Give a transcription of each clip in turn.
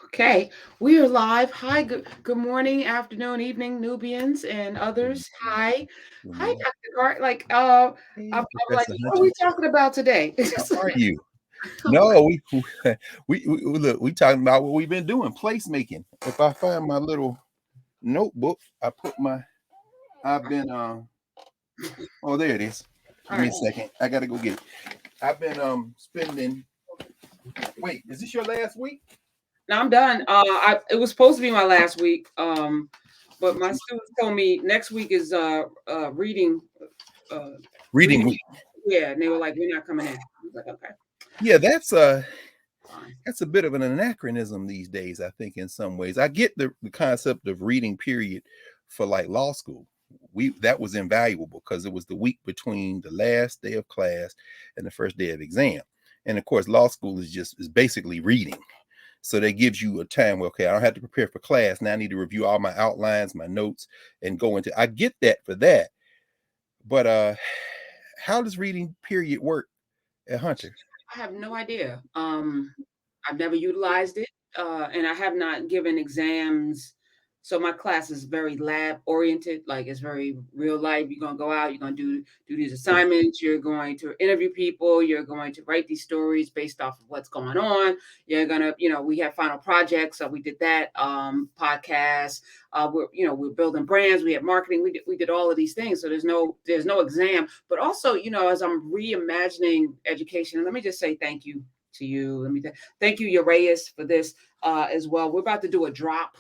Okay, we are live. Hi, good morning, afternoon, evening, Nubians and Good others. morning. Good Hi, morning. Dr. Cart. I'm Hey, like, Professor what are we Hunter. talking about today? How are you? I'm like, No, we look. We talking about what we've been doing, placemaking. If I find my little notebook, I put my. I've been. Oh, there it is. all Give me right. a second. I gotta go get it. I've been spending. Wait, is this your last week? Now I'm done. It was supposed to be my last week. But What my you students told me next week is reading, uh, reading reading. week? Yeah, and they were like, we're not coming in. I was like, okay, Yeah, fine. that's a bit of an anachronism these days. I think in some ways, I get the concept of reading period for like law school. We that was invaluable because it was the week between the last day of class and the first day of exam. And of course, law school is basically reading. So that gives you a time where, okay, I don't have to prepare for class. Now I need to review all my outlines, my notes, and go into. I get that for that, but how does reading period work at Hunter? I have no idea. I've never utilized it, and I have not given exams. So my class is very lab oriented, like it's very real life. You're gonna go out, you're gonna do these assignments, you're going to interview people, you're going to write these stories based off of what's going on. You're gonna, we have final projects, so we did that, podcast. We're building brands, we have marketing, we did all of these things. So there's no exam, but also, as I'm reimagining education, and let me just say thank you to you. Thank you, Uraeus, for this as well. We're about to do a drop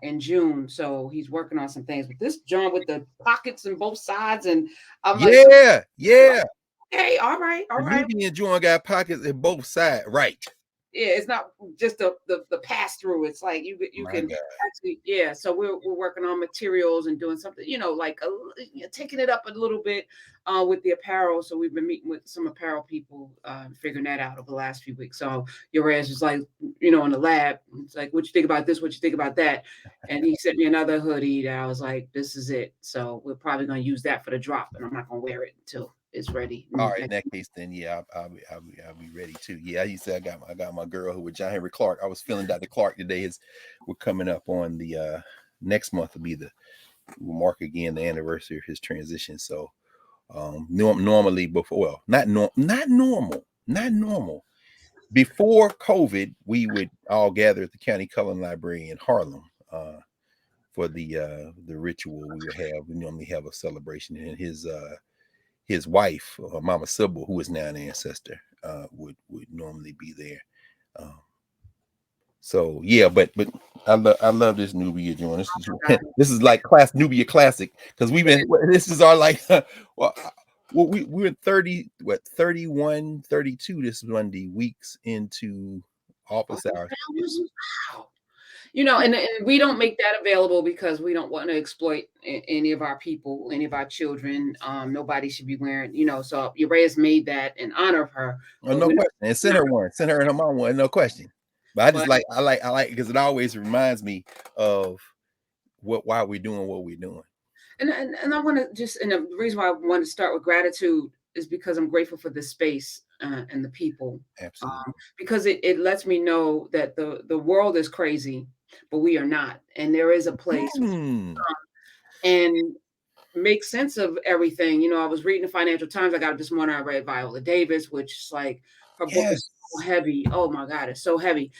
in June, so he's working on some things. But this John with the pockets on both sides, and I'm like, Yeah, yeah. hey, all right, all The right. Nubian joint got pockets in both sides. Right. Yeah, it's not just the pass through. It's like you My can God. actually, yeah. So we're working on materials and doing something, like taking it up a little bit with the apparel. So we've been meeting with some apparel people, figuring that out over the last few weeks. So your ass is like, in the lab. It's like, what you think about this? What you think about that? And he sent me another hoodie that I was like, this is it. So we're probably gonna use that for the drop, and I'm not gonna wear it until it's ready All right, in next. that case, then yeah, I'll be ready too. Yeah, I used to. I got my girl who was John Henry Clark. I was feeling Dr. Clark today. We're coming up on the next month will be will mark again the anniversary of his transition. So normally before, well, not normal. Before COVID, we would all gather at the County Cullen Library in Harlem. For the ritual we would have. We normally have a celebration, and his wife, Mama Sybil, who is now an ancestor, would normally be there. Um, so yeah, but I love this Nubia joint. This is this is like Nubia classic because we've been this is our like well, we're 31, 32 this Monday, weeks into office hours. Wow. And we don't make that available because we don't want to exploit any of our people, any of our children. Nobody should be wearing, so Uraeus made that in honor of her, Oh, but no we're question. And send not, her one. Send her and her mom one. No question. But I just but I like because it always reminds me of why we're doing what we're doing. and I want to and the reason why I want to start with gratitude is because I'm grateful for the space and the people, Absolutely. because it lets me know that the world is crazy, but we are not, and there is a place, Hmm. and make sense of everything. I was reading the Financial Times. I got up this morning. I read Viola Davis, which is like her book is Yes. so heavy. Oh my God, it's so heavy.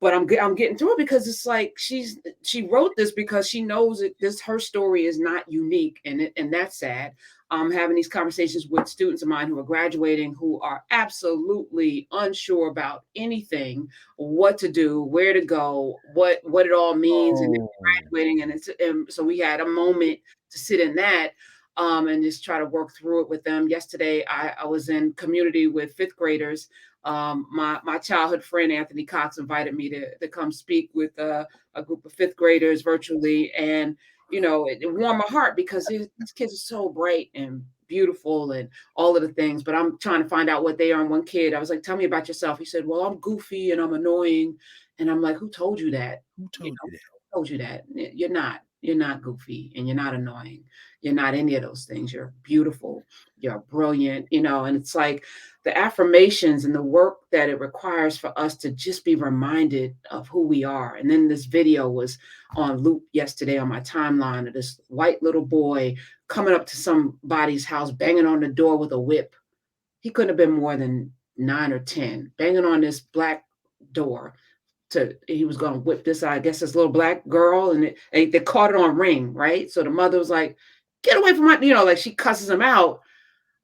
But I'm getting through it because it's like she wrote this because she knows that her story is not unique, and that's sad. Having these conversations with students of mine who are graduating, who are absolutely unsure about anything, what to do, where to go, what it all means, and Oh. graduating. And so we had a moment to sit in that, and just try to work through it with them. Yesterday, I was in community with fifth graders. My childhood friend Anthony Cox invited me to come speak with a group of fifth graders virtually, and it warmed my heart because these kids are so bright and beautiful and all of the things. But I'm trying to find out what they are. And one kid, I was like, "Tell me about yourself." He said, "Well, I'm goofy and I'm annoying," and I'm like, "Who told you that? Who You told know, you that? who told you that? You're not." You're not goofy and you're not annoying. You're not any of those things. You're beautiful. You're brilliant, and it's like the affirmations and the work that it requires for us to just be reminded of who we are. And then this video was on loop yesterday on my timeline of this white little boy coming up to somebody's house, banging on the door with a whip. He couldn't have been more than 9 or 10, banging on this black door he was going to whip this, I guess, this little black girl, and they caught it on ring, right? So the mother was like, "Get away from my," like she cusses him out.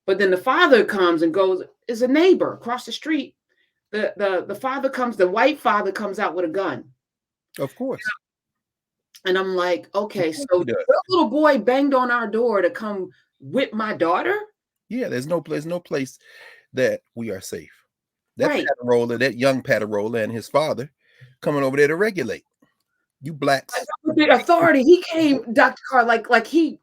But then the father comes and goes, is a neighbor across the street. The father comes, the white father comes out with a gun. Of course. And I'm like, Of okay, so course he does. your little boy banged on our door to come whip my daughter? Yeah, there's no place that we are safe. That Right. Patarola, that young Patarola and his father coming over there to regulate. You blacks. With authority. He came, Dr. Carr, like he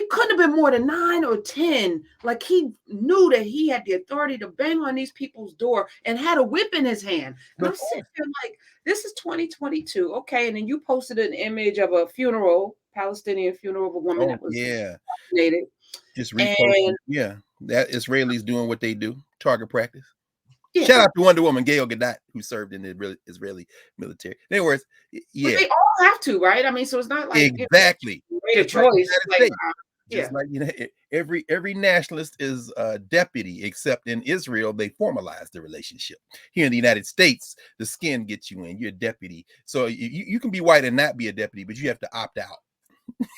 couldn't have been more than 9 or 10. Like he knew that he had the authority to bang on these people's door and had a whip in his hand. And I'm Of sitting course. there like, this is 2022. Okay. And then you posted an image of a funeral, Palestinian funeral of a woman Oh, that was yeah. assassinated. Just And reposting. Yeah. That Israelis doing what they do. Target practice. yeah, Shout out to Wonder Woman, Gail Gadot, who served in the Israeli military. In other words, but yeah, they all have to, right? I mean, so it's not like exactly. you made a Just like the choice. United Like, States. yeah. Just like every nationalist is a deputy, except in Israel they formalize the relationship. Here in the United States, the skin gets you in. You're a deputy, so you can be white and not be a deputy, but you have to opt out.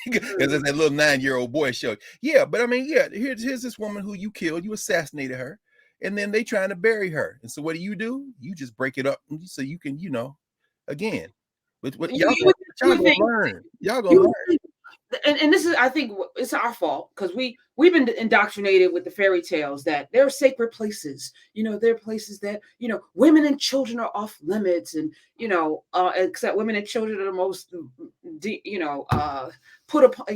Because as that little 9-year-old boy showed, yeah. But I mean, yeah. Here's this woman who you killed. You assassinated her, and then they trying to bury her. And so what do? You just break it up so you can, again. But what You, you, you y'all would gonna think learn? Y'all gonna you learn. would think and this is, I think, it's our fault because we've been indoctrinated with the fairy tales that there are sacred places. There are places that women and children are off limits, and except women and children are the most put upon,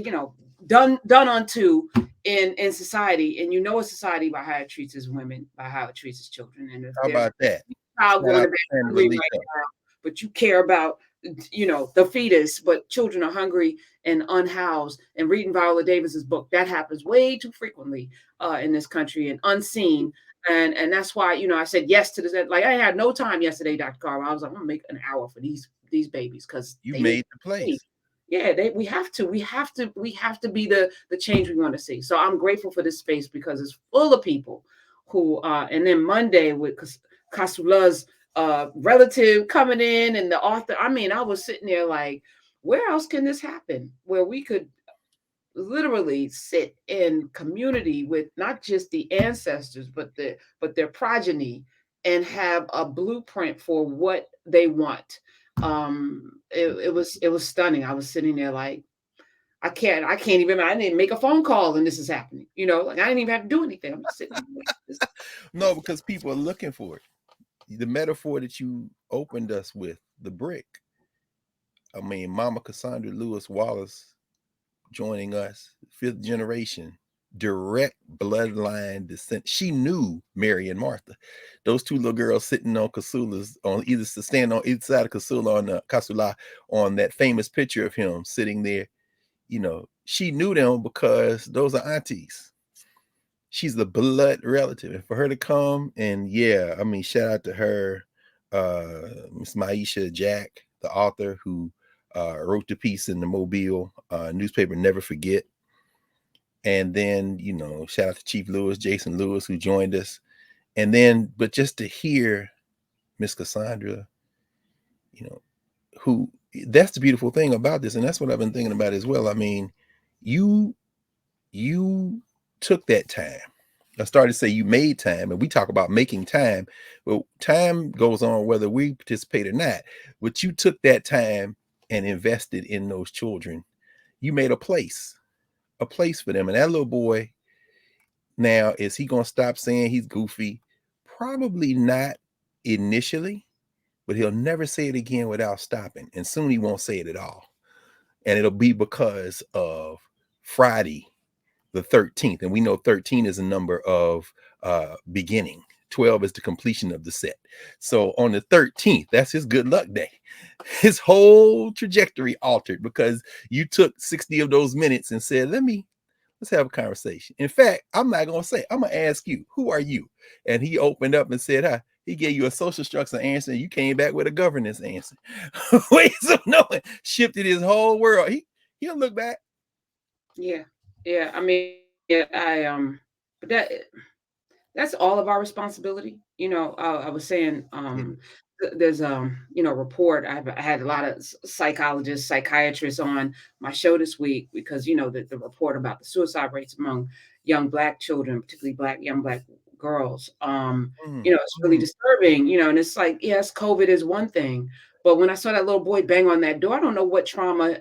done unto in society. And a society by how it treats its women, by how it treats its children. And if How there's about that? a child Shout going out to to bed Sandy hungry right Valito. now, but you care about the fetus, but children are hungry and unhoused, and reading Viola Davis's book, that happens way too frequently in this country and unseen. And that's why I said yes to this. Like, I had no time yesterday, Dr. Carl. I was like, I'm gonna make an hour for these babies because You they need made to the be. place. Yeah, we have to be the change we want to see. So I'm grateful for this space because it's full of people who and then Monday with Kasula's relative coming in and the author. I mean, I was sitting there like, where else can this happen? Where we could literally sit in community with not just the ancestors, but their progeny, and have a blueprint for what they want. It was stunning. I was sitting there like, I can't even, I didn't make a phone call and this is happening. Like I didn't even have to do anything. I'm just sitting there like, No, because people are looking for it. The metaphor that you opened us with, the brick. I mean, Mama Cassandra Lewis Wallace joining us, fifth generation, direct bloodline descent. She knew Mary and Martha. Those two little girls sitting on Casula's, on either stand on either side of Casula on Casula, on that famous picture of him sitting there. She knew them because those are aunties. She's the blood relative. And for her to come and yeah, I mean, shout out to her, Miss Maisha Jack, the author who wrote the piece in the Mobile newspaper, Never Forget. And then, shout out to Chief Lewis, Jason Lewis, who joined us. And then, but just to hear Miss Cassandra, you know, who that's the beautiful thing about this. And that's what I've been thinking about as well. I mean, you you took that time. I started to say you made time, and we talk about making time. Well, time goes on whether we participate or not. But you took that time and invested in those children. You made a place for them. And that little boy, now, is he going to stop saying he's goofy? Probably not initially, but he'll never say it again without stopping. And soon he won't say it at all. And it'll be because of Friday the 13th. And we know 13 is a number of beginning. 12 is the completion of the set. So on the 13th, that's his good luck day. His whole trajectory altered because you took 60 of those minutes and said, let's have a conversation. In fact, I'm not gonna say, I'm gonna ask you, who are you? And he opened up and said, hi. He gave you a social structure answer, and you came back with a governance answer. Ways of knowing shifted his whole world. He'll look back. Yeah. Yeah. I mean, yeah, but that's all of our responsibility. I was saying, Yeah. there's report. I had a lot of psychologists, psychiatrists on my show this week because the report about the suicide rates among young black children, particularly young black girls. Mm, It's really mm, disturbing. And it's like, yes, COVID is one thing, but when I saw that little boy bang on that door, I don't know what trauma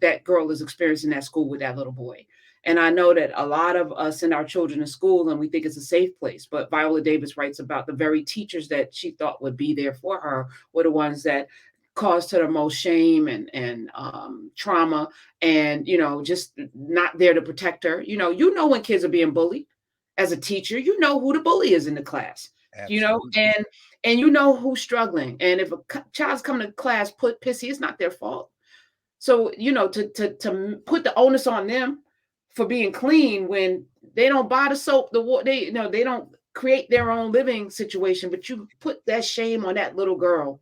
that girl is experiencing at school with that little boy. And I know that a lot of us send our children to school and we think it's a safe place. But Viola Davis writes about the very teachers that she thought would be there for her were the ones that caused her the most shame and trauma, and just not there to protect her. When kids are being bullied as a teacher, you know who the bully is in the class. You know, absolutely. and you know who's struggling. And if a child's coming to class put pissy, it's not their fault. So, to put the onus on them for being clean when they don't buy the soap, the water, they don't create their own living situation, but you put that shame on that little girl.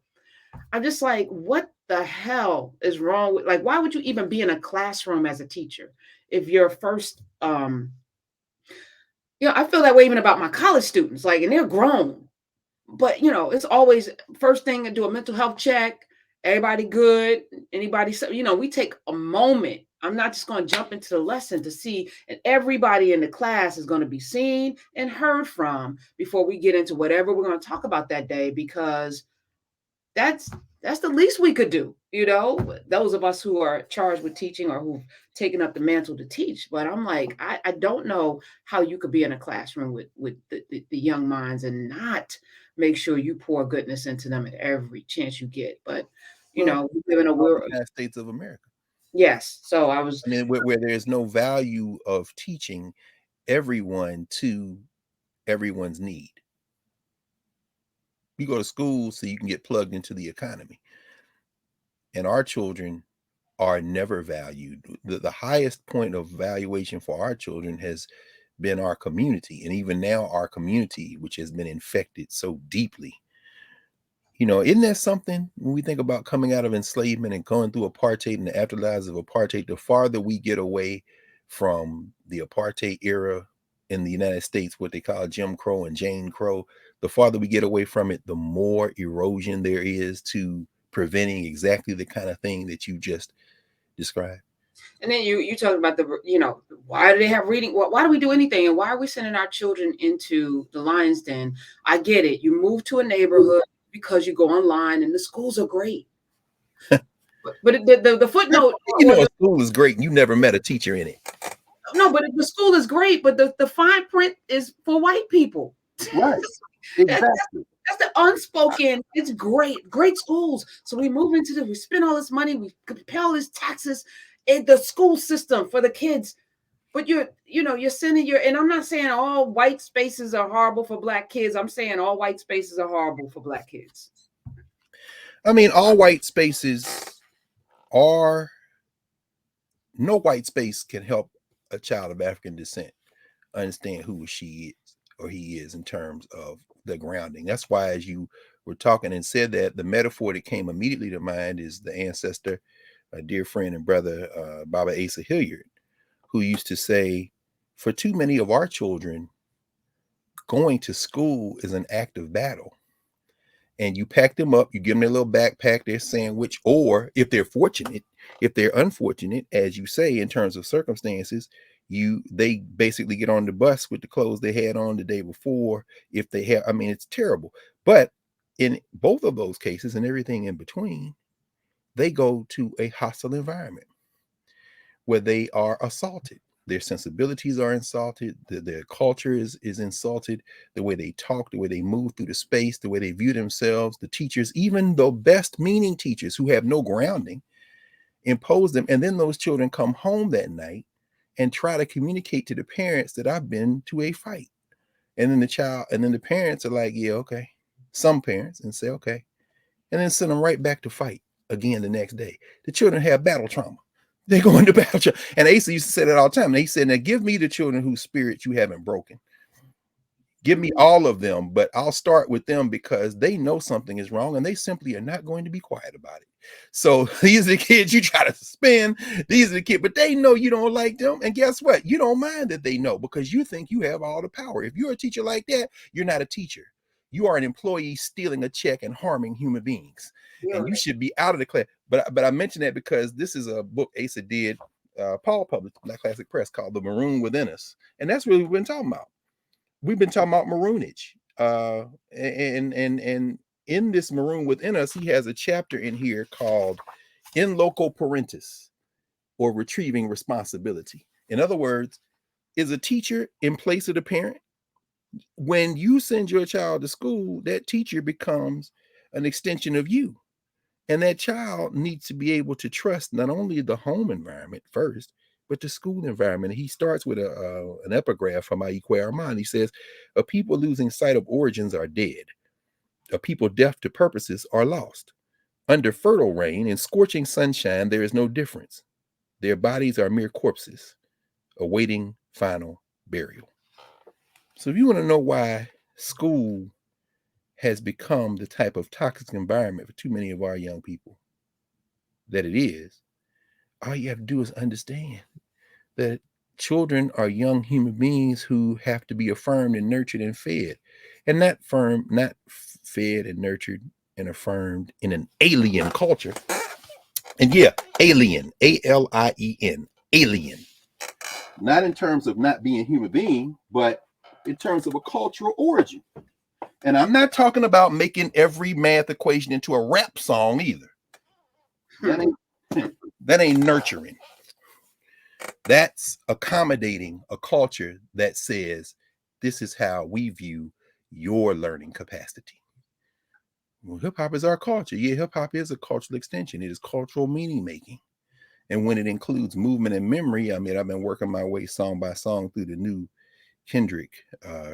I'm just like, what the hell is wrong with, like, why would you even be in a classroom as a teacher if your first I feel that way even about my college students, like, and they're grown, but it's always first thing to do a mental health check. Everybody good? Anybody? So we take a moment. I'm not just going to jump into the lesson to see, and everybody in the class is going to be seen and heard from before we get into whatever we're going to talk about that day, because that's that's the least we could do. Those of us who are charged with teaching or who've taken up the mantle to teach. But I'm like, I don't know how you could be in a classroom with the young minds and not make sure you pour goodness into them at every chance you get. But Well, we live in a all world. the United States of America. Yes. So I was. I mean, where there's no value of teaching everyone to everyone's need. You go to school so you can get plugged into the economy. And our children are never valued. The highest point of valuation for our children has been our community. And even now, our community, which has been infected so deeply. Isn't that something when we think about coming out of enslavement and going through apartheid and the afterlives of apartheid? The farther we get away from the apartheid era in the United States, what they call Jim Crow and Jane Crow, the farther we get away from it, the more erosion there is to preventing exactly the kind of thing that you just described. And then you talk about why do they have reading? Why do we do anything? And why are we sending our children into the lion's den? I get it. You move to a neighborhood because you go online and the schools are great. But the footnote, or A the school is great and you never met a teacher in it. no, but the school is great, but the fine print is for white people. Right. That, Exactly. that's the unspoken. It's great schools. So we spend all this money, we pay all these taxes in the school system for the kids. But you're sending and I'm not saying all white spaces are horrible for black kids. I'm saying all white spaces are horrible for black kids. I mean, all white spaces are no white space can help a child of African descent understand who she is or he is in terms of the grounding. That's why, as you were talking and said that, the metaphor that came immediately to mind is the ancestor, a dear friend and brother, Baba Asa Hilliard, who used to say, for too many of our children, going to school is an act of battle. And you pack them up, you give them their little backpack, their sandwich, or if they're fortunate, if they're unfortunate, as you say, in terms of circumstances, they basically get on the bus with the clothes they had on the day before. If they have, I mean, it's terrible. But in both of those cases and everything in between, they go to a hostile environment where they are assaulted. Their sensibilities are insulted. Their culture is insulted. The way they talk, the way they move through the space, the way they view themselves, the teachers, even the best meaning teachers who have no grounding, impose them. And then those children come home that night and try to communicate to the parents that I've been to a fight. And then the parents are like, yeah, okay. Some parents and say, okay, and then send them right back to fight again the next day. The children have battle trauma. They go into battle trauma. And Asa used to say that all the time. And he said, now give me the children whose spirits you haven't broken. Give me Mhm. all of them, but I'll start with them because they know something is wrong and they simply are not going to be quiet about it. So these are the kids you try to suspend. These are the kids, but they know you don't like them. And guess what? You don't mind that they know because you think you have all the power. If you're a teacher like that, you're not a teacher. You are an employee stealing a check and harming human beings. You're And you right. should be out of the class. But I mentioned that because this is a book Asa did, Paul published, Black Classic Press, called The Maroon Within Us. And that's what we've been talking about. We've been talking about maroonage. And in this Maroon Within Us, he has a chapter in here called In Loco Parentis, or Retrieving Responsibility. In other words, is a teacher in place of the parent? When you send your child to school, that teacher becomes an extension of you. And that child needs to be able to trust not only the home environment first, but the school environment. He starts with an epigraph from Aikwe Armand. He says, a people losing sight of origins are dead. A people deaf to purposes are lost. Under fertile rain and scorching sunshine, there is no difference. Their bodies are mere corpses, awaiting final burial. So if you want to know why school has become the type of toxic environment for too many of our young people that it is, all you have to do is understand that children are young human beings who have to be affirmed and nurtured and fed, and not fed and nurtured and affirmed in an alien culture. And yeah, alien, ALIEN, alien. Not in terms of not being a human being, but in terms of a cultural origin. And I'm not talking about making every math equation into a rap song either. That Hmm. ain't that ain't nurturing. That's accommodating a culture that says this is how we view your learning capacity. Well, hip hop is our culture. Yeah, hip hop is a cultural extension. It is cultural meaning making. And when it includes movement and memory, I mean, I've been working my way song by song through the new Kendrick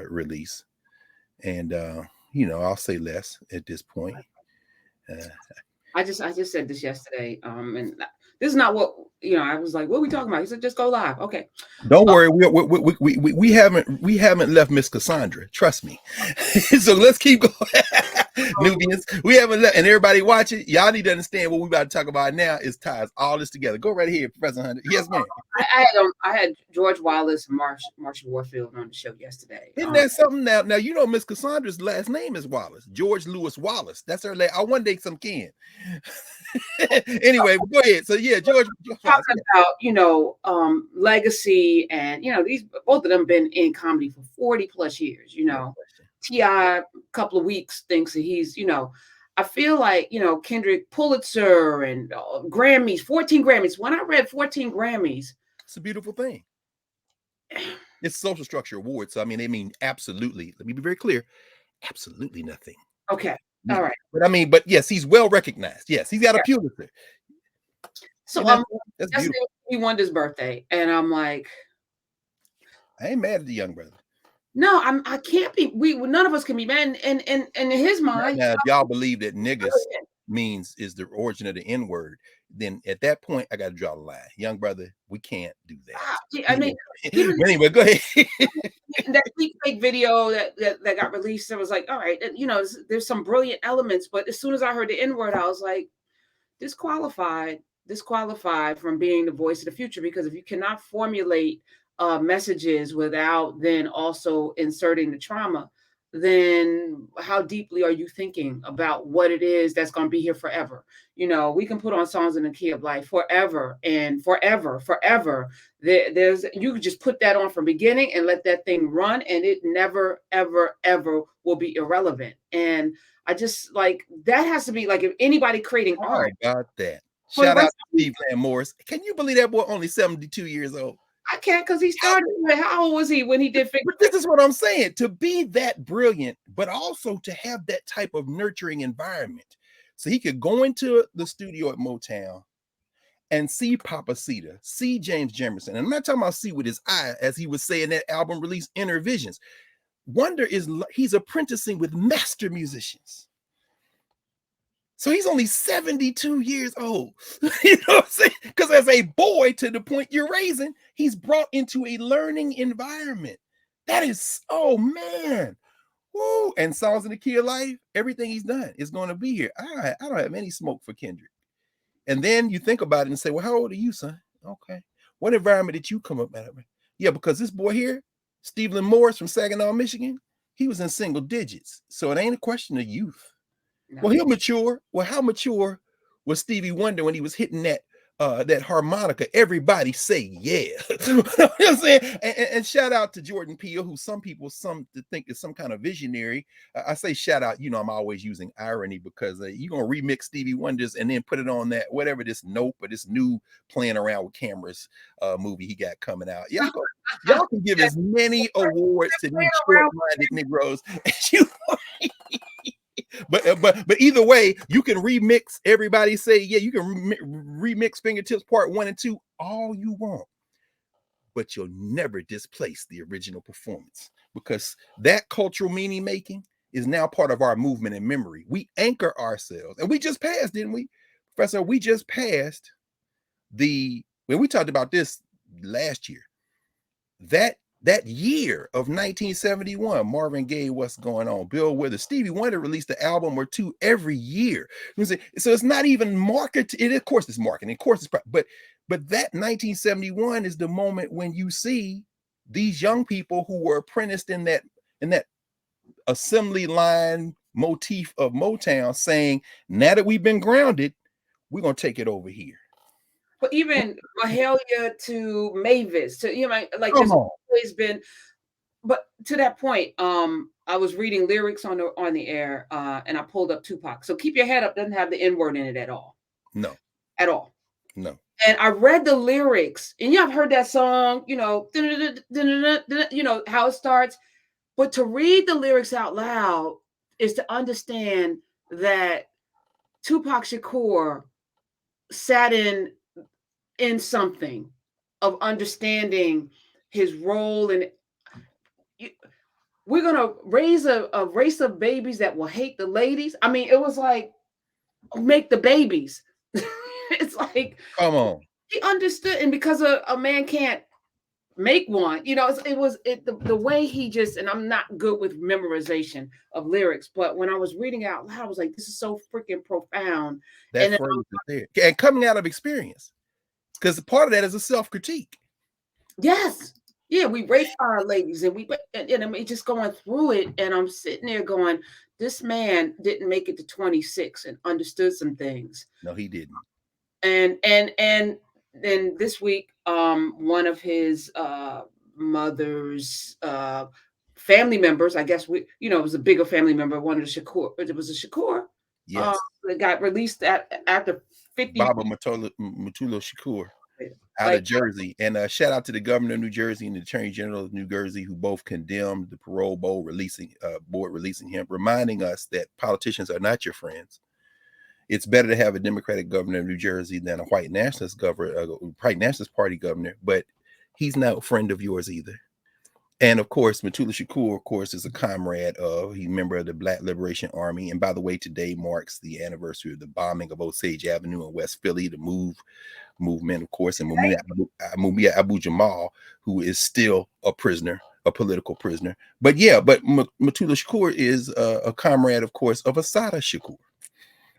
release. And, I'll say less at this point. Uh, I just said this yesterday. And this is not what I was like, what are we talking about? He said, just go live. Okay. don't Uh, worry, we haven't left Miss Cassandra. Trust me. So let's keep going. Nubians, we haven't left, and everybody watching, y'all need to understand what we about to talk about now is ties all this together. Go right here, Professor Hunter. Yes, ma'am. I had George Wallace and Marshall Warfield on the show yesterday. Isn't that something now? Now you know Miss Cassandra's last name is Wallace, George Lewis Wallace. That's her last. I one day some kin. Anyway, go ahead. So yeah, George Wallace. Talking about legacy, and these both of them been in comedy for 40 plus years. No question. Ti a couple of weeks thinks that he's I feel like Kendrick Pulitzer and Grammys, 14 Grammys. When I read 14 Grammys, It's a beautiful thing. It's social structure awards. So I mean, they mean absolutely. Let me be very clear. Absolutely nothing. okay, all Yeah. right. But yes, he's well recognized. Yes, he's got a Yeah. Pulitzer. So And that's yesterday beautiful. he won his birthday, and I'm like, I ain't mad at the young brother. no, I can't be. We none of us can be mad. And in his mind, Now, if y'all believe that niggas brilliant. means is the origin of the N word, then at that point I got to draw the line. Young brother, we can't do that. I mean, even But anyway, go ahead. that deep fake video that got released, it was like, all right, there's some brilliant elements, but as soon as I heard the N word, I was like, disqualified, disqualified from being the voice of the future. Because if you cannot formulate messages without then also inserting the trauma, then how deeply are you thinking about what it is that's going to be here forever? We can put on songs in the key of life forever and forever, forever. There's you could just put that on from beginning and let that thing run, and it never, ever, ever will be irrelevant. And I just like that has to be like if anybody creating How art about that? for the Shout out rest to of Steve Lamb Morris. Can you believe that boy only 72 years old? I can't because he started. How old was he when he did Fix But this is what I'm saying. To be that brilliant, but also to have that type of nurturing environment. So he could go into the studio at Motown and see Papa Cedar, see James Jamerson. And I'm not talking about see with his eye, as he would say in that album release, Inner Visions. Wonder he's apprenticing with master musicians. So he's only 72 years old. You know what I'm saying? Because as a boy, to the point you're raising, he's brought into a learning environment. That is, oh man. Woo. And Songs in the Key of Life, everything he's done is going to be here. I don't have any smoke for Kendrick. And then you think about it and say, well, how old are you, son? Okay. What environment did you come up out of? Yeah, because this boy here, Stephen Morris from Saginaw, Michigan, he was in single digits. So it ain't a question of youth. Well, No. he'll mature. Well, how mature was Stevie Wonder when he was hitting that harmonica? Everybody say yeah. You know what I'm saying? And shout out to Jordan Peele, who some people think is some kind of visionary. I say shout out. You know, I'm always using irony because you're gonna remix Stevie Wonders and then put it on that whatever this Nope or this new playing around with cameras movie he got coming out. Y'all can give as many awards to these short-minded Negroes as you. But either way, you can remix Everybody Say Yeah. You can remix Fingertips Part 1 and 2 all you want, but you'll never displace the original performance because that cultural meaning making is now part of our movement and memory. We anchor ourselves, and we just passed, didn't we, Professor? We just passed when we talked about this last year. That year of 1971, Marvin Gaye, What's Going On, Bill Withers, Stevie Wonder released an album or two every year. So it's not even marketed. Of course, it's marketing. Of course, but that 1971 is the moment when you see these young people who were apprenticed in that assembly line motif of Motown saying, now that we've been grounded, we're gonna take it over here. But even Mahalia to Mavis, to like Come there's on. always been. But to that point, I was reading lyrics on the air, and I pulled up Tupac. So Keep Your Head Up doesn't have the N word in it at all, No, at all. no. And I read the lyrics, and I've heard that song, how it starts. But to read the lyrics out loud is to understand that Tupac Shakur sat in something of understanding his role, and we're gonna raise a race of babies that will hate the ladies. I mean, it was like make the babies. It's like Come on. he understood, and because a man can't make one, the way he just, and I'm not good with memorization of lyrics, but when I was reading out loud, I was like, this is so freaking profound. That And then, phrase is there. And coming out of experience. Because part of that is a self-critique. yes, yeah, we rape our ladies, and I mean, just going through it, and I'm sitting there going, this man didn't make it to 26 and understood some things. No, he didn't. And then this week, one of his mother's family members, I guess it was a bigger family member, one of the Shakur, it was a Shakur, Yes. that got released after 50. Baba Mutulu Shakur out Like, of Jersey. And shout out to the governor of New Jersey and the attorney general of New Jersey, who both condemned the parole board releasing him, reminding us that politicians are not your friends. It's better to have a Democratic governor of New Jersey than a white nationalist governor, white nationalist party governor, but he's not a friend of yours either. And of course, Mutulu Shakur, of course, is a comrade he's a member of the Black Liberation Army. And by the way, today marks the anniversary of the bombing of Osage Avenue in West Philly, the movement, of course, and Mumia Abu Jamal, who is still a prisoner, a political prisoner. But Mutulu Shakur is a comrade, of course, of Assata Shakur,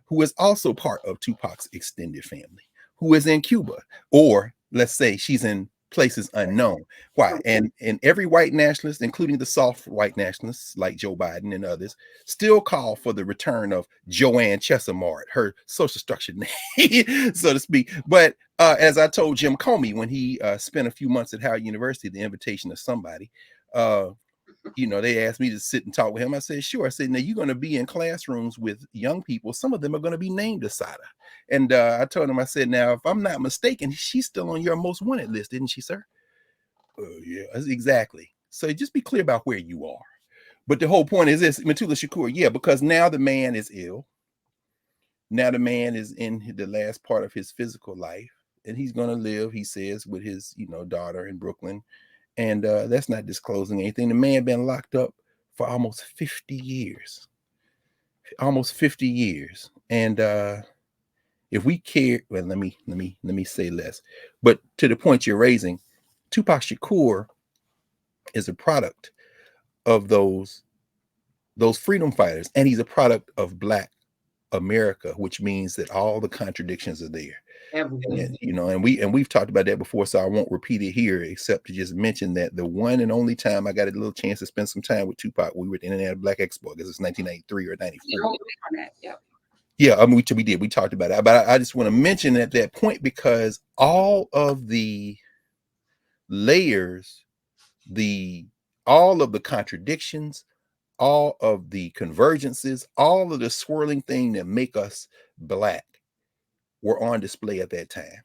who is also part of Tupac's extended family, who is in Cuba, or let's say she's in places unknown. Why? And every white nationalist, including the soft white nationalists like Joe Biden and others, still call for the return of Joanne Chesimard, her social structure name, so to speak. But as I told Jim Comey when he spent a few months at Howard University, the invitation of somebody, they asked me to sit and talk with him. I said, sure. I said, now you're going to be in classrooms with young people. Some of them are going to be named Assata. And I told him, I said, now, if I'm not mistaken, she's still on your most wanted list, isn't she, sir? Yeah, exactly. So just be clear about where you are. But the whole point is this, Mutulu Shakur, because now the man is ill. Now the man is in the last part of his physical life. And he's going to live, he says, with his, daughter in Brooklyn. And that's not disclosing anything. The man been locked up for almost 50 years. Almost 50 years. And if we care, well, let me say less. But to the point you're raising, Tupac Shakur is a product of those freedom fighters, and he's a product of Black America, which means that all the contradictions are there. everywhere. And, and we've talked about that before, so I won't repeat it here, except to just mention that the one and only time I got a little chance to spend some time with Tupac, we were at the International Black Expo. I guess it's 1993 or Yeah, 94. hold on that. Yep. Yeah, I mean, we did. We talked about it, but I just want to mention at that point because all of the layers, the all of the contradictions, all of the convergences, all of the swirling thing that make us Black were on display at that time.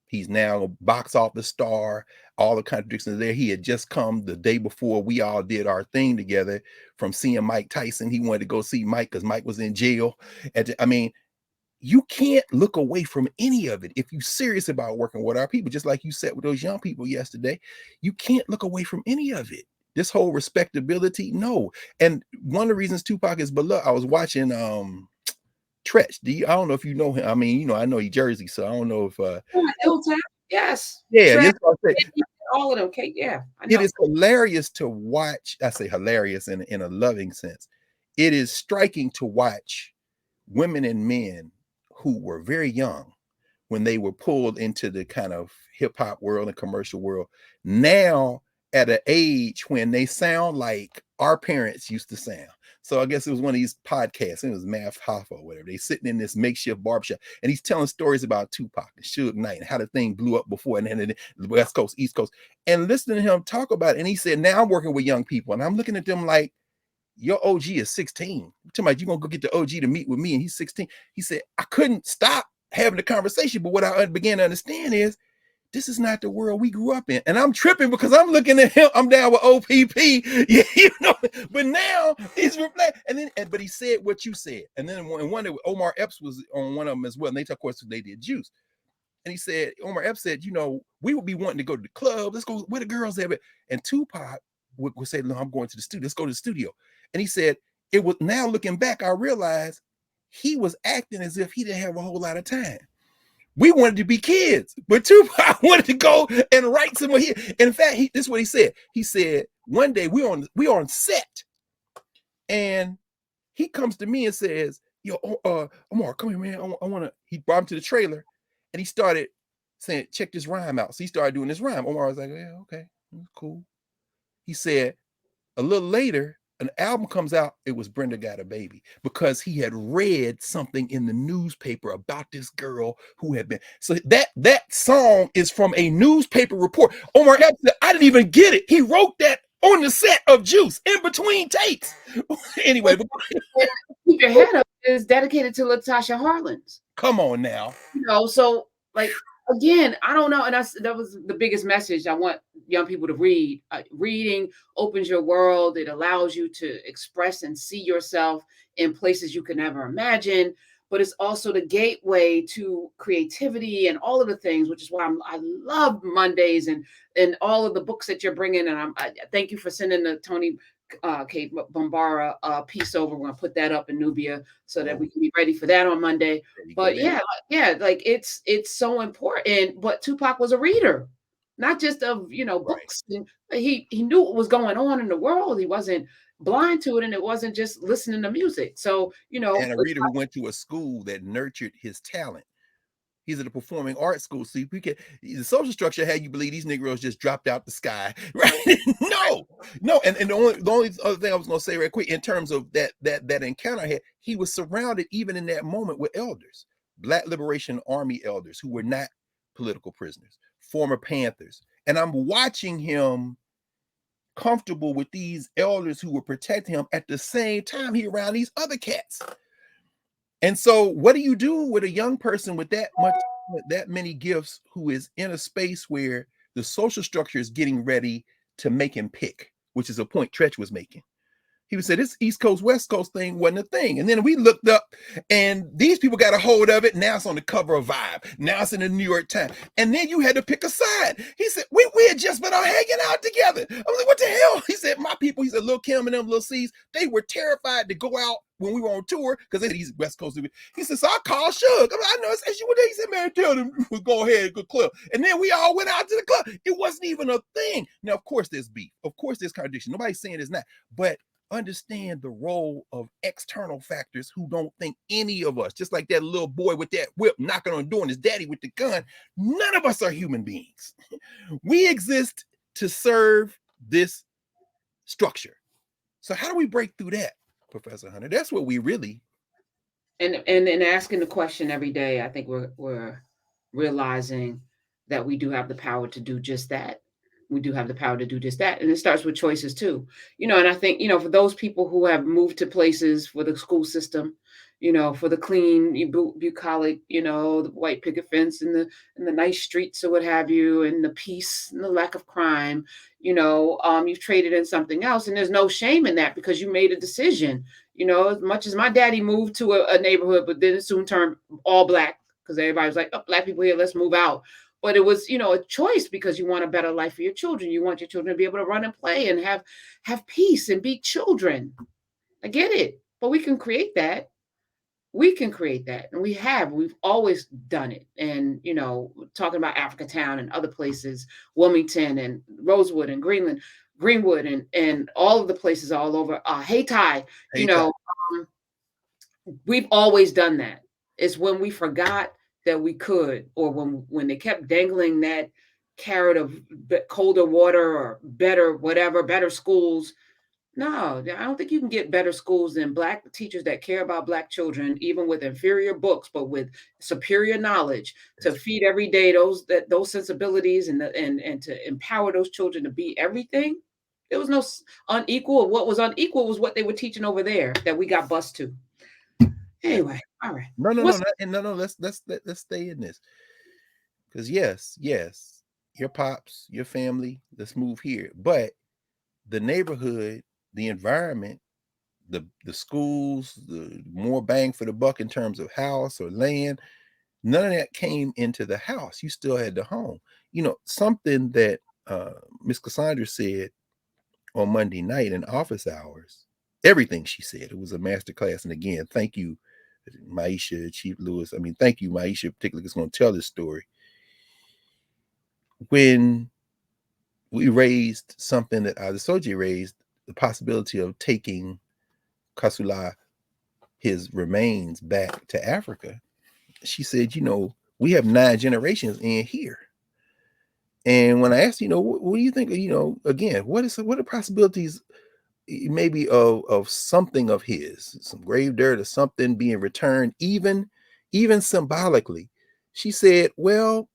He's now a box office star. All the contradictions there. He had just come the day before we all did our thing together from seeing Mike Tyson. He wanted to go see Mike because Mike was in jail. I mean, you can't look away from any of it if you're serious about working with our people, just like you said with those young people yesterday. You can't look away from any of it. This whole respectability, no. And one of the reasons Tupac is beloved, I was watching Tretch. I don't know if you know him. I mean, I know he Jersey, so I don't know if Hilltop. Yes. yeah, Trash. just what I say. All of them. Okay. Yeah, I It know. is hilarious to watch. I say hilarious in a loving sense. It is striking to watch women and men who were very young when they were pulled into the kind of hip hop world and commercial world. Now at an age when they sound like our parents used to sound. So I guess it was one of these podcasts. It was Math Hoffa or whatever. They sitting in this makeshift barbershop, and he's telling stories about Tupac and Suge Knight and how the thing blew up before, and then the West Coast, East Coast, and listening to him talk about it. And he said, "Now I'm working with young people, and I'm looking at them like." Your OG is 16. I'm talking about you gonna go get the OG to meet with me, and he's 16. He said, I couldn't stop having the conversation, but what I began to understand is this is not the world we grew up in. And I'm tripping because I'm looking at him. I'm down with OPP, But now he's reflecting. But he said what you said. And then one of Omar Epps was on one of them as well. And they, of course, they did Juice. And he said, Omar Epps said, we would be wanting to go to the club. Let's go where the girls at. And Tupac would say, no, I'm going to the studio. Let's go to the studio. And he said, it was now looking back, I realized he was acting as if he didn't have a whole lot of time. We wanted to be kids, but Tupac wanted to go and write some. In fact, this is what he said. He said one day we on set, and he comes to me and says, "Yo, Omar, come here, man. I want to." He brought him to the trailer, and he started saying, "Check this rhyme out." So he started doing this rhyme. Omar was like, "Yeah, okay, cool." He said a little later, an album comes out. It was Brenda Got a Baby because he had read something in the newspaper about this girl who had been. So that song is from a newspaper report. Omar Epps said, I didn't even get it. He wrote that on the set of Juice in between takes. Anyway, Keep Your Head Up is dedicated to Latasha Harlins. Come on now. So like again, I don't know, and that was the biggest message I want young people to read. Reading opens your world. It allows you to express and see yourself in places you could never imagine. But it's also the gateway to creativity and all of the things, which is why I love Mondays and all of the books that you're bringing. And I thank you for sending the Tony Kate Bombara piece over. We're gonna put that up in Nubia so that we can be ready for that on Monday. But yeah, like it's so important. But Tupac was a reader, not just of books. And he knew what was going on in the world. He wasn't blind to it, and it wasn't just listening to music. So and a reader who went to a school that nurtured his talent. He's at a performing arts school. So the social structure had you believe these Negroes just dropped out the sky, right? No. And the only other thing I was going to say right quick in terms of that encounter I had, he was surrounded even in that moment with elders, Black Liberation Army elders who were not political prisoners, former Panthers. And I'm watching him comfortable with these elders who were protecting him at the same time he around these other cats. And so what do you do with a young person with that many gifts who is in a space where the social structure is getting ready to make him pick, which is a point Tretch was making. He would say this East Coast, West Coast thing wasn't a thing. And then we looked up and these people got a hold of it. Now it's on the cover of Vibe. Now it's in the New York Times. And then you had to pick a side. He said, we had just been out hanging out together. I was like, what the hell? He said, my people, he said, Lil Kim and them Lil C's, they were terrified to go out when we were on tour because they these West Coast. He said, so I called Suge. I mean, I know it's issue with that. He said, man, tell them, go ahead, good club. And then we all went out to the club. It wasn't even a thing. Now, of course, there's beef. Of course, there's contradiction. Nobody's saying it's not. But understand the role of external factors who don't think any of us, just like that little boy with that whip knocking on the door and his daddy with the gun, none of us are human beings. We exist to serve this structure. So how do we break through that, Professor Hunter? That's what we really. And in asking the question every day, I think we're realizing that we do have the power to do just that. We do have the power to do just that, and it starts with choices too. And I think for those people who have moved to places for the school system, for the clean, bucolic, the white picket fence and the nice streets or what have you, and the peace and the lack of crime. You've traded in something else, and there's no shame in that because you made a decision. As much as my daddy moved to a neighborhood, but then it soon turned all black because everybody was like, oh, black people here, let's move out. But it was, a choice because you want a better life for your children. You want your children to be able to run and play and have peace and be children. I get it. But we can create that. We can create that. And we've always done it. And, talking about Africa Town and other places, Wilmington and Rosewood and Greenwood and all of the places all over. Hayti, you Hey, Ty. know, um, we've always done that. It's when we forgot that we could, or when they kept dangling that carrot of colder water or better whatever, better schools. No, I don't think you can get better schools than black teachers that care about black children, even with inferior books, but with superior knowledge to feed every day those sensibilities and to empower those children to be everything. There was no unequal. What was unequal was what they were teaching over there that we got bused to. Anyway, all right. No, no, no, What's not, and no, no. Let's stay in this because yes, your pops, your family. Let's move here, but the neighborhood, the environment, the schools, the more bang for the buck in terms of house or land. None of that came into the house. You still had the home. Something that Miss Cassandra said on Monday night in office hours. Everything she said. It was a master class. And again, thank you, Maisha, Chief Lewis. I mean, thank you, Maisha, particularly, is going to tell this story. When we raised something that Adesoji raised, the possibility of taking Kasula, his remains, back to Africa, she said, we have 9 generations in here. And when I asked, what do you think, again, what are possibilities maybe of something of his, some grave dirt or something being returned, even symbolically? She said, well,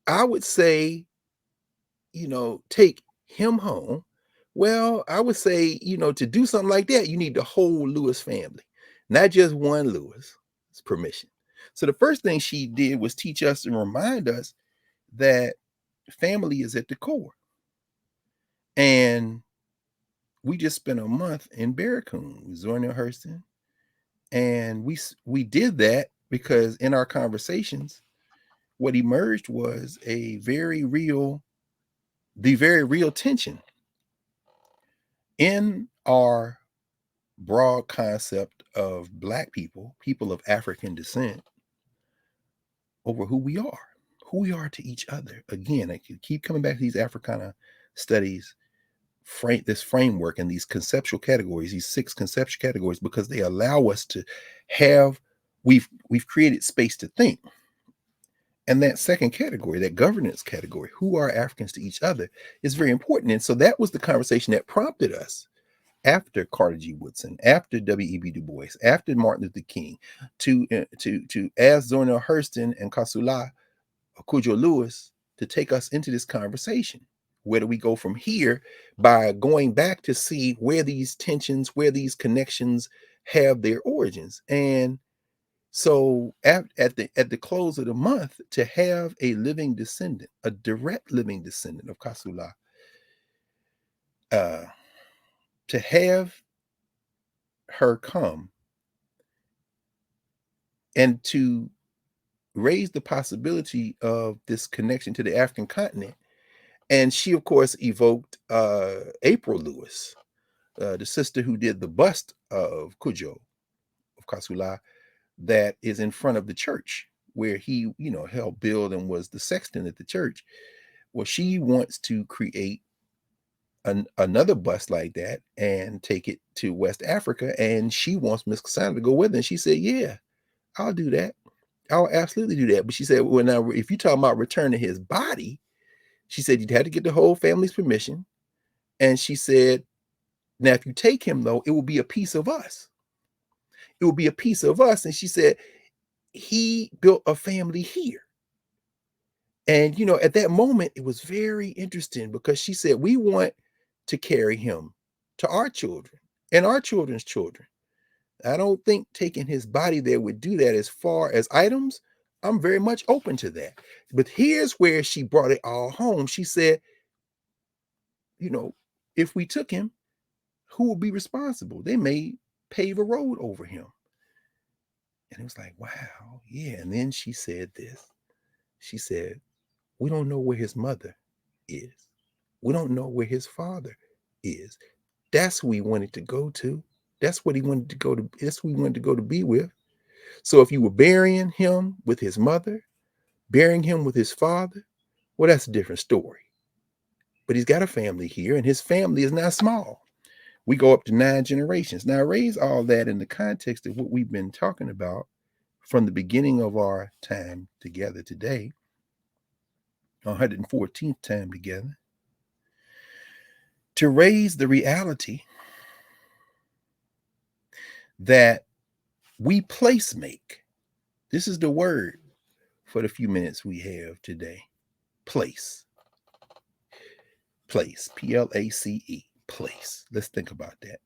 I would say, take him home. Well, I would say, to do something like that, you need the whole Lewis family, not just one Lewis. It's permission. So the first thing she did was teach us and remind us that family is at the core. And we just spent a month in Barracoon with Zornell Hurston. And we did that because in our conversations, what emerged was the very real tension in our broad concept of Black people, people of African descent, over who we are to each other. Again, I keep coming back to these Africana studies, this framework and these conceptual categories, these 6 conceptual categories, because they allow us to have, we've created space to think. And that second category, that governance category, who are Africans to each other, is very important. And so that was the conversation that prompted us after Carter G. Woodson, after W.E.B. Du Bois, after Martin Luther King, to ask Zornell Hurston and Kasula Akujo Lewis to take us into this conversation. Where do we go from here by going back to see where these tensions, where these connections have their origins? And so at the close of the month, to have a living descendant, a direct living descendant of Kasula, to have her come and to raise the possibility of this connection to the African continent. And she, of course, evoked April Lewis, the sister who did the bust of Cujo, of Kasula, that is in front of the church where he, helped build and was the sexton at the church. Well, she wants to create another bus like that and take it to West Africa. And she wants Miss Cassandra to go with her. And she said, yeah, I'll do that. I'll absolutely do that. But she said, well, now, if you're talking about returning his body, she said, you'd have to get the whole family's permission. And she said, now, if you take him, though, it will be a piece of us. It will be a piece of us. And she said, he built a family here. And, at that moment, it was very interesting because she said, we want to carry him to our children and our children's children. I don't think taking his body there would do that. As far as items, I'm very much open to that. But here's where she brought it all home. She said, if we took him, who will be responsible? They may pave a road over him. And it was like, wow, yeah. And then she said this. She said, we don't know where his mother is. We don't know where his father is. That's who he wanted to go to. That's what he wanted to go to. That's who he wanted to go to be with. So if you were burying him with his mother, burying him with his father, well, that's a different story. But he's got a family here, and his family is not small. We go up to 9 generations. Now, raise all that in the context of what we've been talking about from the beginning of our time together today, 114th time together, to raise the reality that we place make. This is the word for the few minutes we have today. Place. Place. Place. Place. Let's think about that.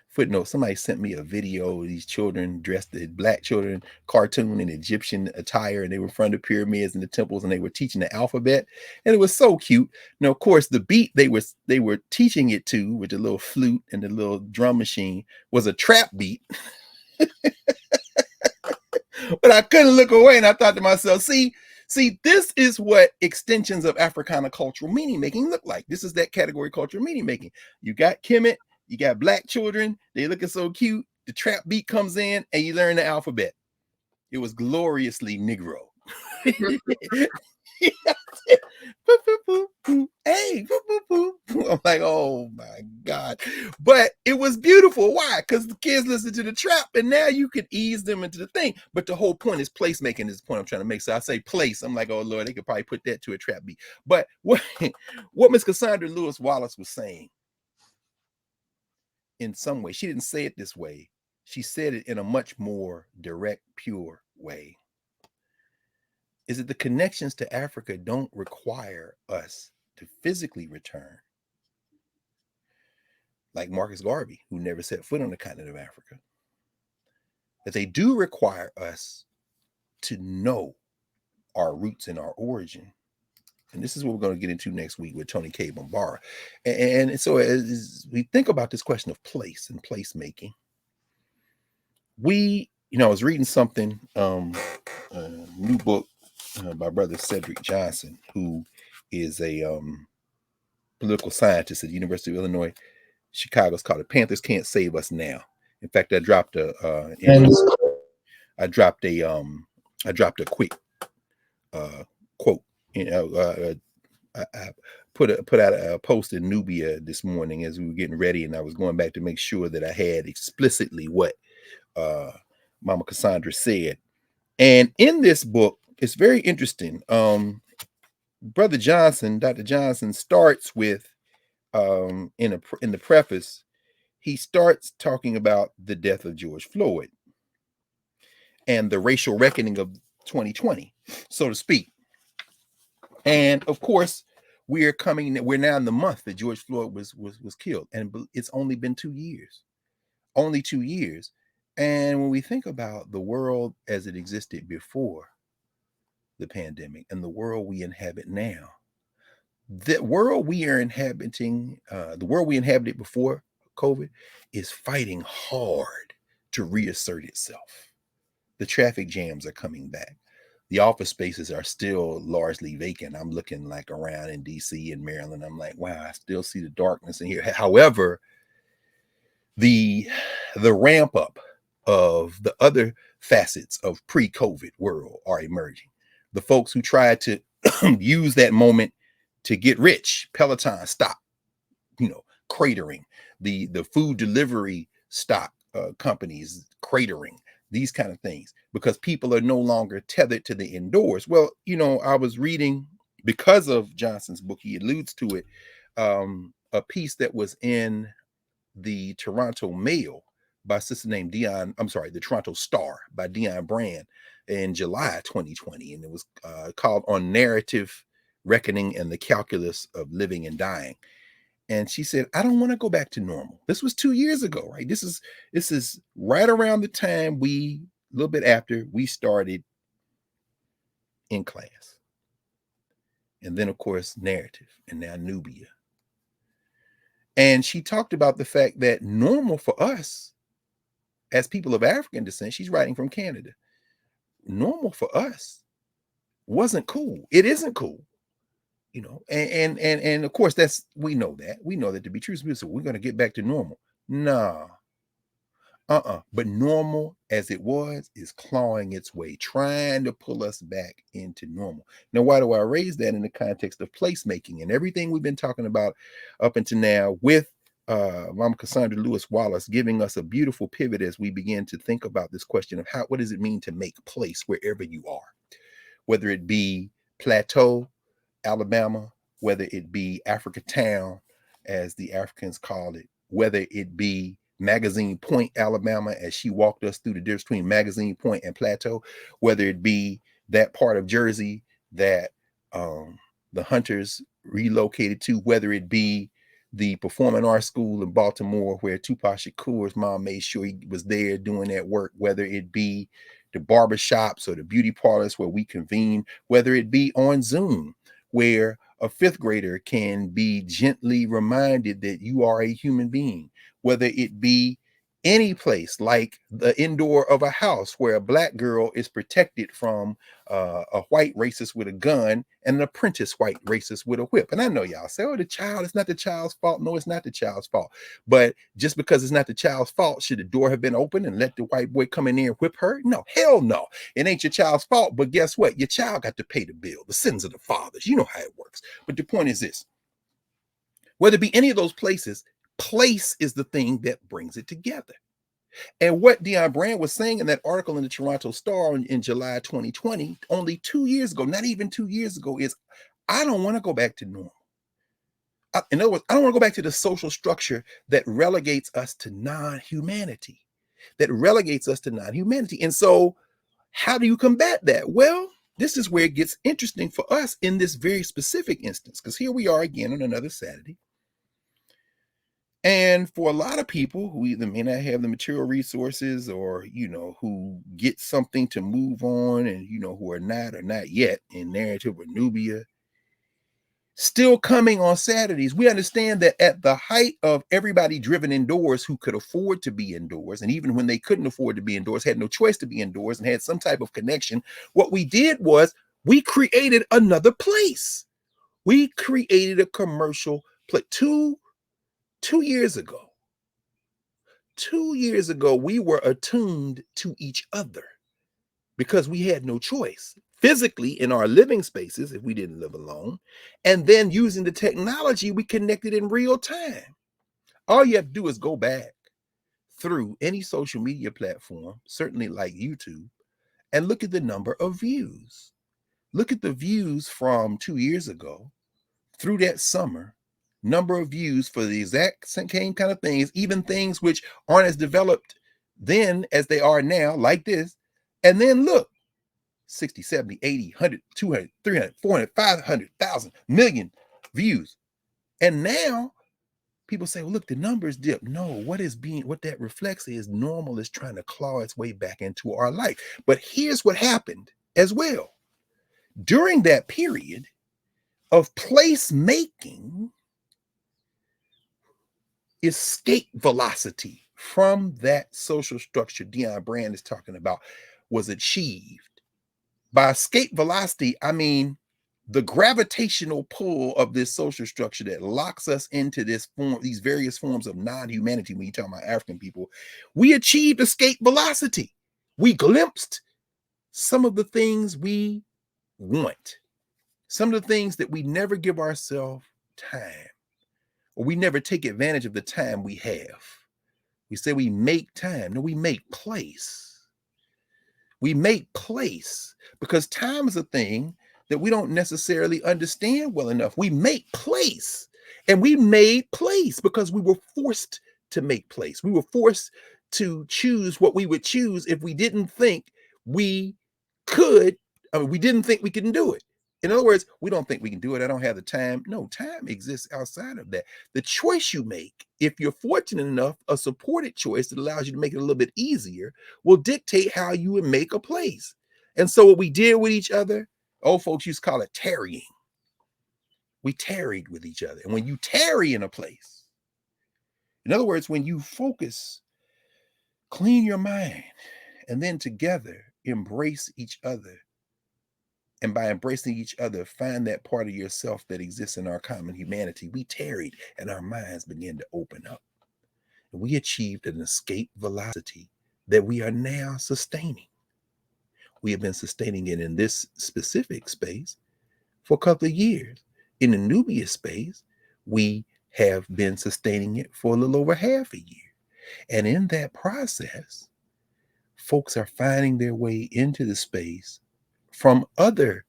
Footnote, somebody sent me a video of these children dressed as black children, cartoon in Egyptian attire, and they were in front of the pyramids and the temples, and they were teaching the alphabet, and it was so cute. Now, of course, the beat they were teaching it to with the little flute and the little drum machine was a trap beat. But I couldn't look away, and I thought to myself, see, this is what extensions of Africana cultural meaning making look like. This is that category cultural meaning making. You got Kemet, you got black children, they looking so cute. The trap beat comes in, and you learn the alphabet. It was gloriously Negro. Hey, I'm like, oh my God. But it was beautiful. Why? Because the kids listen to the trap, and now you could ease them into the thing. But the whole point is placemaking is the point I'm trying to make. So I say place. I'm like, oh Lord, they could probably put that to a trap beat. But what Miss Cassandra Lewis Wallace was saying, in some way, she didn't say it this way. She said it in a much more direct, pure way. Is that the connections to Africa don't require us to physically return, like Marcus Garvey, who never set foot on the continent of Africa. That they do require us to know our roots and our origin. And this is what we're going to get into next week with Tony K. Bombara. And so as we think about this question of place and placemaking, I was reading something, a new book by Brother Cedric Johnson, who is a political scientist at the University of Illinois, Chicago. It's called "The Panthers Can't Save Us Now." In fact, I dropped a quick quote. I put out a post in Nubia this morning as we were getting ready, and I was going back to make sure that I had explicitly what Mama Cassandra said. And in this book, it's very interesting. Brother Johnson, Dr. Johnson, starts with in the preface, he starts talking about the death of George Floyd and the racial reckoning of 2020, so to speak. And of course, we're now in the month that George Floyd was killed, and it's only been 2 years, only 2 years. And when we think about the world as it existed before the pandemic and the world we inhabit now, the world we are inhabiting, the world we inhabited before COVID, is fighting hard to reassert itself. The traffic jams are coming back. The office spaces are still largely vacant. I'm looking like around in DC and Maryland. I'm like, wow, I still see the darkness in here. However, the the ramp up of the other facets of pre-COVID world are emerging. The folks who tried to use that moment to get rich, Peloton stock, cratering. The food delivery stock companies cratering. These kind of things because people are no longer tethered to the indoors. Well, I was reading because of Johnson's book. He alludes to it. A piece that was in the Toronto Mail by a sister named Dion. I'm sorry, the Toronto Star by Dion Brand in July 2020, and it was called "On Narrative Reckoning and the Calculus of Living and Dying." And she said, "I don't want to go back to normal." This was 2 years ago, right? This is right around the time a little bit after we started in class, and then of course narrative, and now Nubia. And she talked about the fact that normal for us as people of African descent, she's writing from Canada, normal for us wasn't cool. It isn't cool, and of course we know that to be true. So we're going to get back to normal. Nah. But normal as it was is clawing its way, trying to pull us back into normal. Now, why do I raise that in the context of placemaking and everything we've been talking about up until now with Mama Cassandra Lewis Wallace giving us a beautiful pivot as we begin to think about this question of what does it mean to make place wherever you are, whether it be Plateau, Alabama, whether it be Africa Town, as the Africans call it, whether it be Magazine Point, Alabama, as she walked us through the difference between Magazine Point and Plateau, whether it be that part of Jersey that the Hunters relocated to, whether it be the Performing Arts School in Baltimore, where Tupac Shakur's mom made sure he was there doing that work, whether it be the barber shops or the beauty parlors where we convene, whether it be on Zoom, where a fifth grader can be gently reminded that you are a human being, whether it be any place like the indoor of a house where a black girl is protected from a white racist with a gun and an apprentice white racist with a whip. And I know y'all say, oh, it's not the child's fault. No, it's not the child's fault. But just because it's not the child's fault, should the door have been open and let the white boy come in there and whip her? No, hell no. It ain't your child's fault. But guess what? Your child got to pay the bill. The sins of the fathers. You know how it works. But the point is this: whether it be any of those places, place is the thing that brings it together. And what Dion Brand was saying in that article in the Toronto Star in July 2020, only 2 years ago, not even 2 years ago, is I don't want to go back to normal. In other words, I don't want to go back to the social structure that relegates us to non-humanity, And so how do you combat that? Well, this is where it gets interesting for us in this very specific instance, because here we are again on another Saturday. And for a lot of people who either may not have the material resources or, who get something to move on and, who are not yet in narrative or Nubia, still coming on Saturdays, we understand that at the height of everybody driven indoors who could afford to be indoors, and even when they couldn't afford to be indoors, had no choice to be indoors and had some type of connection, what we did was we created another place. We created a commercial place. Two years ago, we were attuned to each other because we had no choice physically in our living spaces if we didn't live alone. And then using the technology, we connected in real time. All you have to do is go back through any social media platform, certainly like YouTube, and look at the number of views. Look at the views from 2 years ago through that summer, number of views for the exact same kind of things, even things which aren't as developed then as they are now, like this. And then look, 60, 70, 80, 100, 200, 300, 400, 500,000 million views. And now people say, well, look, the numbers dip. No, what that reflects is normal is trying to claw its way back into our life. But here's what happened as well. During that period of placemaking, escape velocity from that social structure Dion Brand is talking about was achieved. By escape velocity, I mean the gravitational pull of this social structure that locks us into this form, these various forms of non-humanity. When you talk about African people, we achieved escape velocity. We glimpsed some of the things we want, some of the things that we never give ourselves time, or we never take advantage of the time we have. We say we make time. No, we make place. We make place because time is a thing that we don't necessarily understand well enough. We make place, and we made place because we were forced to make place. We were forced to choose what we would choose if we didn't think we could. I mean, we didn't think we could do it. In other words, we don't think we can do it. I don't have the time. No, time exists outside of that. The choice you make, if you're fortunate enough, a supported choice that allows you to make it a little bit easier, will dictate how you would make a place. And so what we did with each other, old folks used to call it tarrying. We tarried with each other. And when you tarry in a place, in other words, when you focus, clean your mind, and then together embrace each other. And by embracing each other, find that part of yourself that exists in our common humanity. We tarried and our minds began to open up. And we achieved an escape velocity that we are now sustaining. We have been sustaining it in this specific space for a couple of years. In the Nubia space, we have been sustaining it for a little over half a year. And in that process, folks are finding their way into the space from other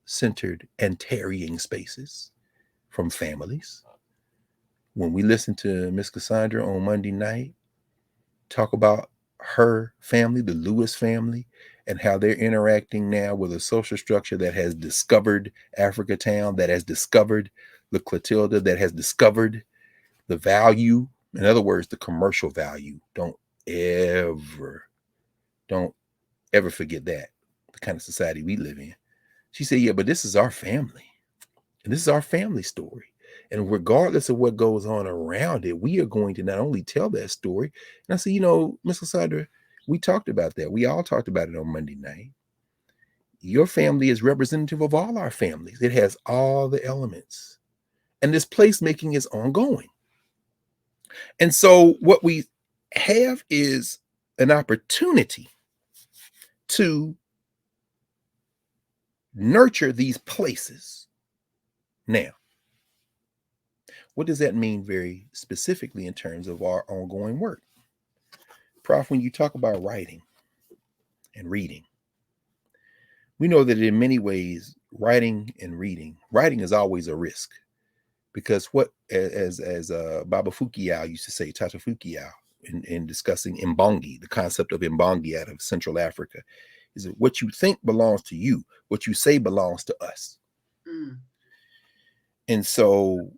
centered and tarrying spaces, from families. When we listen to Miss Cassandra on Monday night talk about her family, the Lewis family, and how they're interacting now with a social structure that has discovered Africa Town, that has discovered the Clotilda, that has discovered the value. In other words, the commercial value. Ever, don't ever forget that, the kind of society we live in. She said, yeah, but this is our family. And this is our family story. And regardless of what goes on around it, we are going to not only tell that story. And I said, Miss Cassandra, we talked about that. We all talked about it on Monday night. Your family is representative of all our families. It has all the elements. And this placemaking is ongoing. And so what we have is an opportunity to nurture these places. Now, what does that mean very specifically in terms of our ongoing work? Prof, when you talk about writing and reading, we know that in many ways, writing is always a risk because what, as Baba Fukuyao used to say, Tata Fukuyao, in discussing Mbongi, the concept of Mbongi out of Central Africa, is that what you think belongs to you, what you say belongs to us. Mm. And so,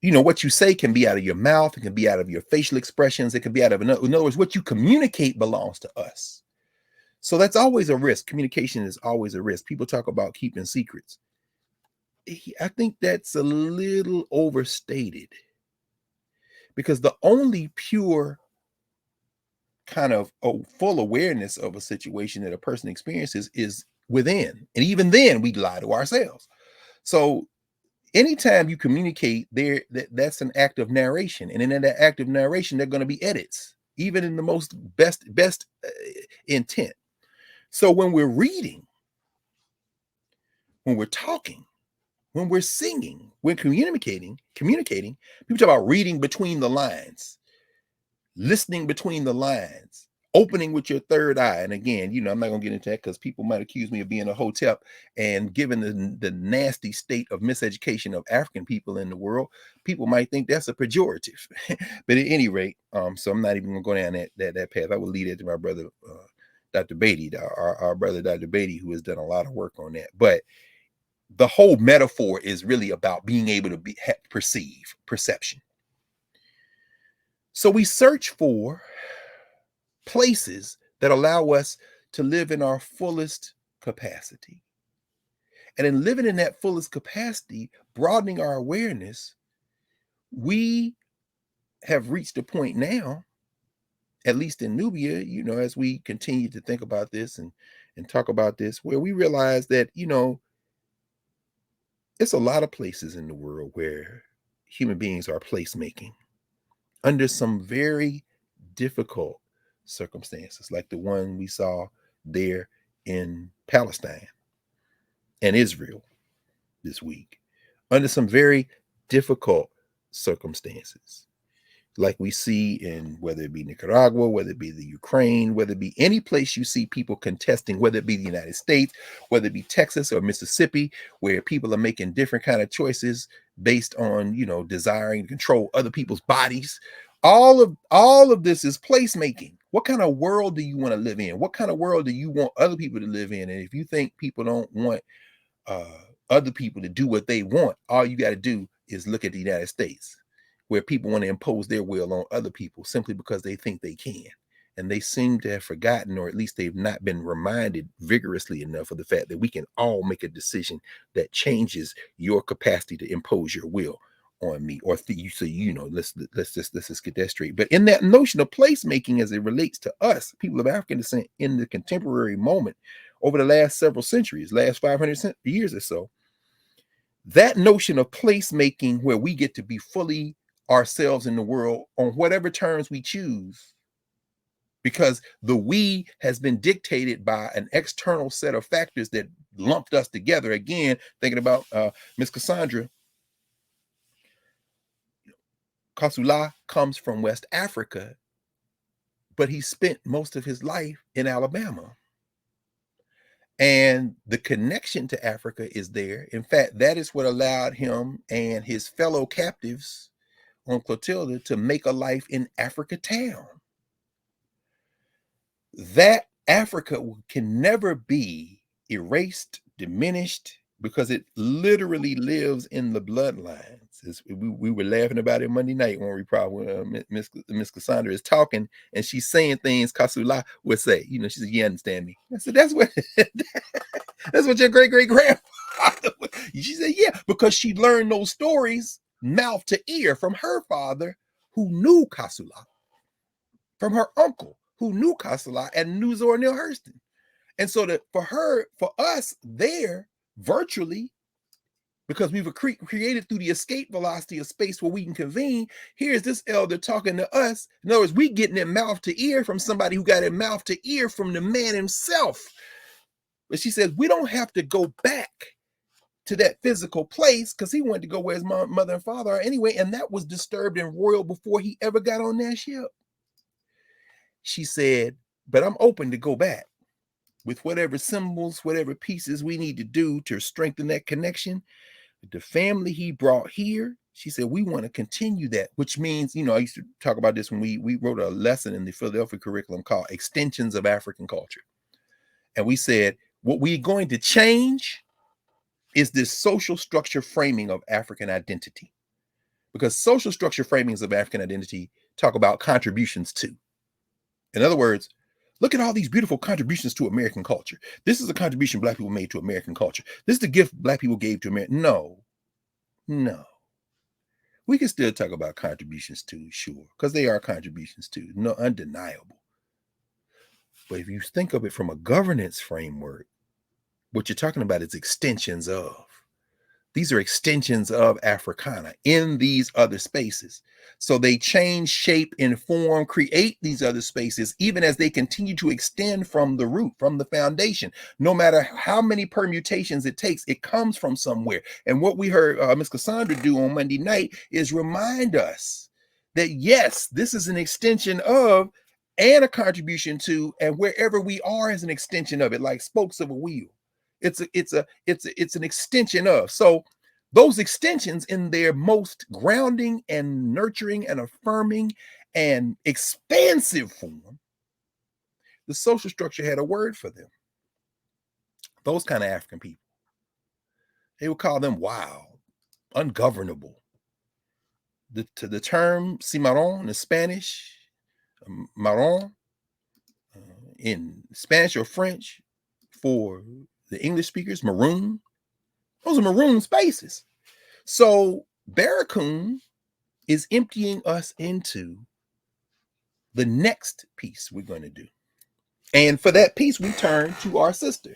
what you say can be out of your mouth, it can be out of your facial expressions, it can be out of, in other words, what you communicate belongs to us. So that's always a risk. Communication is always a risk. People talk about keeping secrets. I think that's a little overstated because the only pure kind of full awareness of a situation that a person experiences is within. And even then, we lie to ourselves. So anytime you communicate there, that's an act of narration. And in that act of narration, there are going to be edits, even in the most best intent. So when we're reading, when we're talking, when we're singing, we're communicating, people talk about reading between the lines, listening between the lines, opening with your third eye. And again, I'm not going to get into that because people might accuse me of being a hotep. And given the nasty state of miseducation of African people in the world, people might think that's a pejorative. But at any rate, so I'm not even going to go down that path. I would lead it to my brother, Dr. Beatty, our brother, Dr. Beatty, who has done a lot of work on that. But the whole metaphor is really about being able to perception. So we search for places that allow us to live in our fullest capacity. And in living in that fullest capacity, broadening our awareness, we have reached a point now, at least in Nubia, as we continue to think about this and talk about this, where we realize that, it's a lot of places in the world where human beings are placemaking under some very difficult circumstances, like the one we saw there in Palestine and Israel this week, under some very difficult circumstances, like we see in whether it be Nicaragua, whether it be the Ukraine, whether it be any place you see people contesting, whether it be the United States, whether it be Texas or Mississippi, where people are making different kind of choices based on, desiring to control other people's bodies. All of this is placemaking. What kind of world do you want to live in? What kind of world do you want other people to live in? And if you think people don't want uh, other people to do what they want, all you got to do is look at the United States, where people want to impose their will on other people simply because they think they can. And they seem to have forgotten, or at least they've not been reminded vigorously enough of the fact that we can all make a decision that changes your capacity to impose your will on me, or you say, let's just get that straight. But in that notion of placemaking as it relates to us, people of African descent, in the contemporary moment, over the last several centuries, last 500 years or so, that notion of placemaking where we get to be fully ourselves in the world on whatever terms we choose, because the we has been dictated by an external set of factors that lumped us together. Again, thinking about Miss Cassandra, Kasula comes from West Africa, but he spent most of his life in Alabama. And the connection to Africa is there. In fact, that is what allowed him and his fellow captives on Clotilda to make a life in Africa town. That Africa can never be erased, diminished, because it literally lives in the bloodlines. We were laughing about it Monday night when we probably Miss Cassandra is talking and she's saying things Kasula would say. She said, "You understand me?" I said, "That's what that's what your great great grandfather." She said, "Yeah," because she learned those stories mouth to ear from her father, who knew Kasula, from her uncle, who knew Kasala and knew Zora Neale Hurston. And so that for us there, virtually, because we've created through the escape velocity of space where we can convene, here's this elder talking to us. In other words, we getting it mouth to ear from somebody who got it mouth to ear from the man himself. But she says, we don't have to go back to that physical place, because he wanted to go where his mother and father are anyway, and that was disturbed and royal before he ever got on that ship. She said, but I'm open to go back with whatever symbols, whatever pieces we need to do to strengthen that connection. The family he brought here, she said, we want to continue that, which means, I used to talk about this when we wrote a lesson in the Philadelphia curriculum called Extensions of African Culture. And we said, what we're going to change is this social structure framing of African identity. Because social structure framings of African identity talk about contributions too. In other words, look at all these beautiful contributions to American culture. This is a contribution Black people made to American culture. This is the gift Black people gave to America. No. We can still talk about contributions too, sure, because they are contributions too, no, undeniable. But if you think of it from a governance framework, what you're talking about is extensions of. These are extensions of Africana in these other spaces. So they change shape and form, create these other spaces, even as they continue to extend from the root, from the foundation. No matter how many permutations it takes, it comes from somewhere. And what we heard Ms. Cassandra do on Monday night is remind us that, yes, this is an extension of and a contribution to, and wherever we are is an extension of it, like spokes of a wheel. It's an extension of. So those extensions in their most grounding and nurturing and affirming and expansive form, the social structure had a word for them. Those kind of African people, they would call them wild, ungovernable. The term cimarron in Spanish, marron in Spanish or French for the English speakers, maroon. Those are maroon spaces. So Barracoon is emptying us into the next piece we're going to do. And for that piece, we turn to our sister,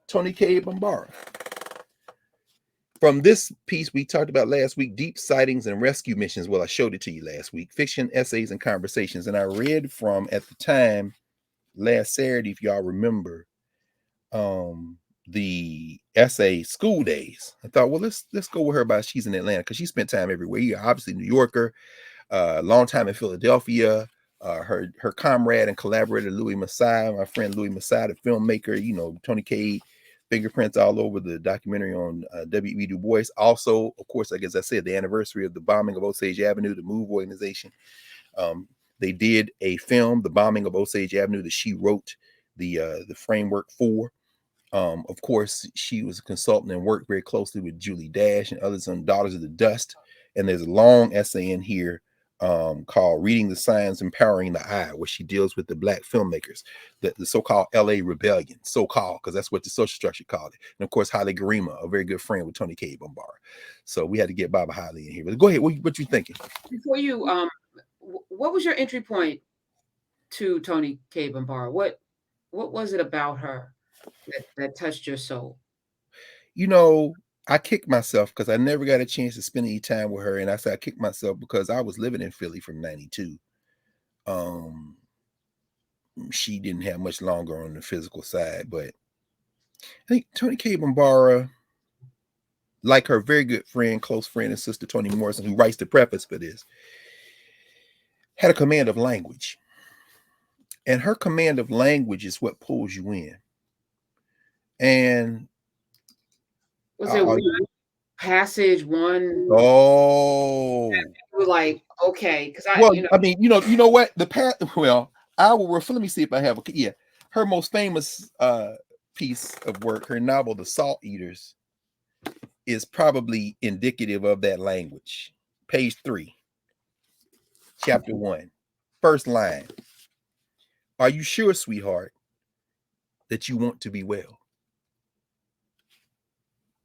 Tony K. Bombara. From this piece we talked about last week, deep sightings and rescue missions. Well, I showed it to you last week, fiction, essays, and conversations. And I read from, at the time, last Saturday, if y'all remember, the essay School Days. I thought, well, let's go with her about she's in Atlanta, because she spent time everywhere. You're obviously New Yorker, long time in Philadelphia. Her comrade and collaborator Louis Masai, my friend Louis Masai, the filmmaker, you know, Tony K. Fingerprints all over the documentary on W.E. Du Bois. Also, of course, like as I said, the anniversary of the bombing of Osage Avenue, the MOVE organization. They did a film, The Bombing of Osage Avenue, that she wrote the framework for. Of course, she was a consultant and worked very closely with Julie Dash and others on Daughters of the Dust. And there's a long essay in here called Reading the Signs, Empowering the Eye, where she deals with the Black filmmakers, the so-called LA Rebellion, so-called, because that's what the social structure called it. And of course, Holly Garima, a very good friend with Tony K. Bombara. So we had to get Baba Holly in here. But go ahead, what you thinking? Before you, what was your entry point to Tony K. Bombara? What was it about her that touched your soul? You know, I kicked myself because I never got a chance to spend any time with her. And I said I kicked myself because I was living in Philly from 92. She didn't have much longer on the physical side, but I think Tony K. Bombara, like her very good friend, close friend, and sister Toni Morrison, who writes the preface for this, had a command of language. And her command of language is what pulls you in. And Was it one passage, one oh, you were like, okay, because well, I mean, you know what? Well, I will refer. Let me see if I have a yeah. Her most famous piece of work, her novel, The Salt Eaters, is probably indicative of that language. Page 3, chapter 1, first line. Are you sure, sweetheart, that you want to be well?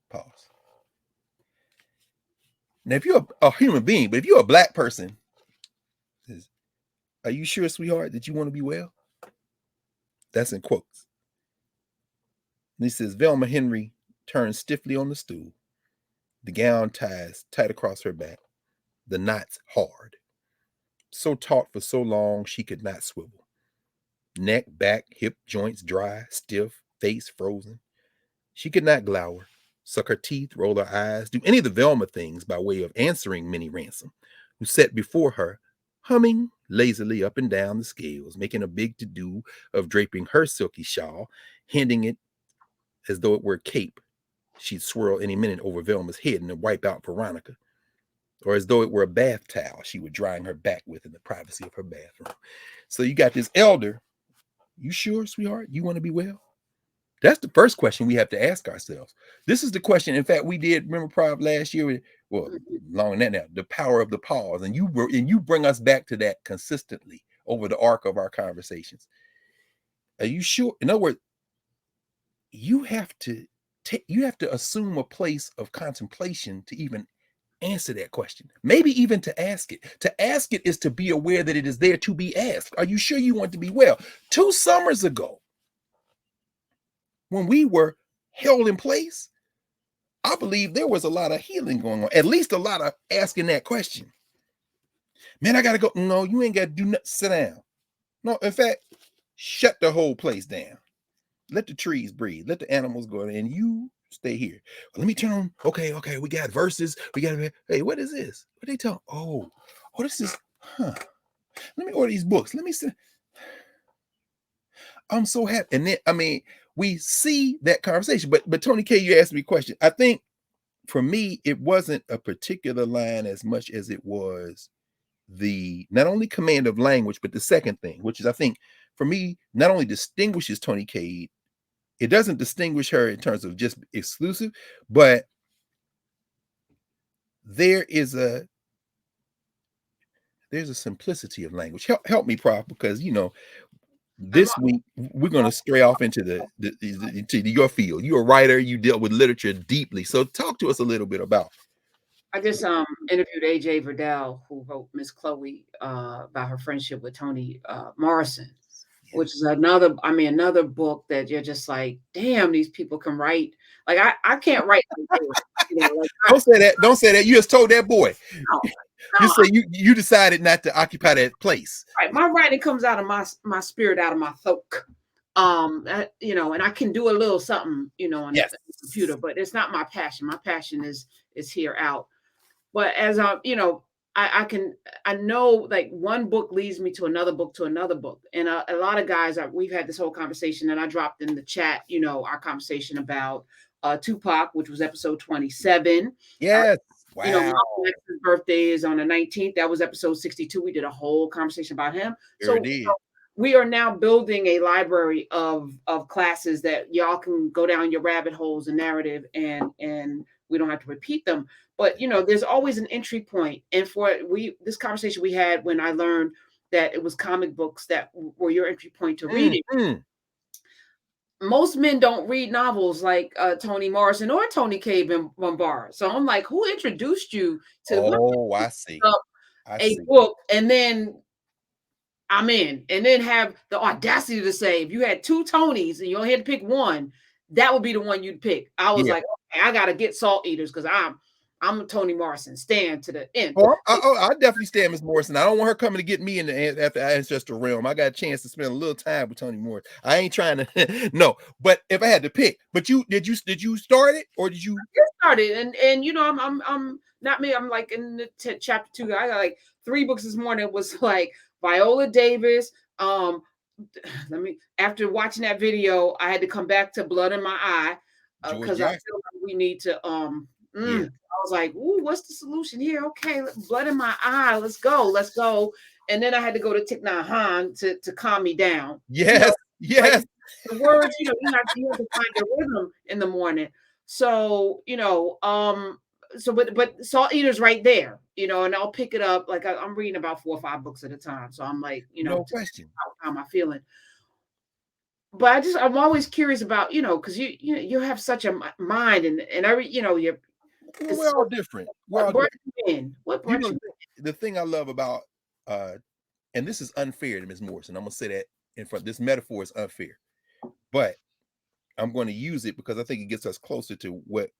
Pause. Now, if you're a human being, but if you're a Black person, are you sure, sweetheart, that you want to be well? That's in quotes. And he says, Velma Henry turns stiffly on the stool. The gown ties tight across her back, the knots hard. So taut for so long she could not swivel. Neck, back, hip joints dry, stiff, face frozen. She could not glower, suck her teeth, roll her eyes, do any of the Velma things by way of answering Minnie Ransom, who sat before her, humming lazily up and down the scales, making a big to-do of draping her silky shawl, handing it as though it were a cape she'd swirl any minute over Velma's head and wipe out Veronica, or as though it were a bath towel she was drying her back with in the privacy of her bathroom. So you got this elder. You sure, sweetheart, you want to be well? That's the first question we have to ask ourselves. This is the question. In fact, we did remember Prov last year. Well, longer than that now. The power of the pause, and you bring us back to that consistently over the arc of our conversations. Are you sure? In other words, you have to assume a place of contemplation to even answer that question. Maybe even to ask it. To ask it is to be aware that it is there to be asked. Are you sure you want to be well? 2 summers ago, when we were held in place, I believe there was a lot of healing going on, at least a lot of asking that question. Man, I gotta go. No, you ain't got to do nothing. Sit down. No, in fact, shut the whole place down. Let the trees breathe. Let the animals go, and you stay here. Well, let me turn on. Okay. We got verses. We got. Hey, what is this? What they tell? Oh, this is. Huh. Let me order these books. Let me see. I'm so happy. And then, I mean, we see that conversation. But Tony K, you asked me a question. I think for me, it wasn't a particular line as much as it was the not only command of language, but the second thing, which is I think for me, not only distinguishes Tony Cade, it doesn't distinguish her in terms of just exclusive, but there is a there's a simplicity of language. Help me, Prof, because I'm this week we're going to stray off into into your field. You're a writer. You deal with literature deeply. So talk to us a little bit about. I just interviewed AJ Verdell, who wrote Miss Chloe, about her friendship with Toni Morrison, Yeah. which is another book that you're just like, damn, these people can write. Like I can't write like this, like Don't say that. Don't say that. You just told that boy. no, no, Just say you decided not to occupy that place. right. My writing comes out of my spirit, out of my throat. And I can do a little something, on the Yes. computer, but it's not my passion. My passion is here out. But as I know, like, one book leads me to another book, to another book. And a lot of guys, we've had this whole conversation, and I dropped in the chat, our conversation about Tupac, which was episode 27. Yes. Malcolm Wow. X's birthday is on the 19th. That was episode 62. We did a whole conversation about him. Sure So did. we are now building a library of classes that y'all can go down your rabbit holes and narrative, and we don't have to repeat them. But there's always an entry point. And for this conversation we had when I learned that it was comic books that were your entry point to reading. Mm. Most men don't read novels like Toni Morrison or Tony K. Bombara. So I'm like, who introduced you to, let me Oh, pick I see. up I a see. book, and then I'm in, and then have the audacity to say, if you had two Tonys and you only had to pick one, that would be the one you'd pick. I was Yeah. like, okay, I gotta get Salt Eaters, because I'm a Toni Morrison stand to the end. I definitely stand Miss Morrison. I don't want her coming to get me in after ancestral realm. I got a chance to spend a little time with Toni Morrison. I ain't trying to no, but if I had to pick, but did you start it or did you? Get started, and I'm not me. I'm like in the chapter 2. I got like 3 books this morning. It was like Viola Davis. Let me, after watching that video, I had to come back to Blood in My Eye, George because I Jackson. feel like we need to Yeah. I was like, ooh, what's the solution here? Okay, Blood in My Eye, let's go. And then I had to go to Thich Nhat Hanh to calm me down. Yes. Like Yes. the words, you have to find your rhythm in the morning. So, but Salt Eater's right there, and I'll pick it up. Like I'm reading about 4 or 5 books at a time. So I'm like, No question. how am I feeling? But I'm always curious about, because you have such a mind, and every, you're, Well, it's we're all so, different. We're what all brought different. you in? What brought you The thing I love about and this is unfair to Ms. Morrison. I'm gonna say that in front. This metaphor is unfair, but I'm going to use it because I think it gets us closer to what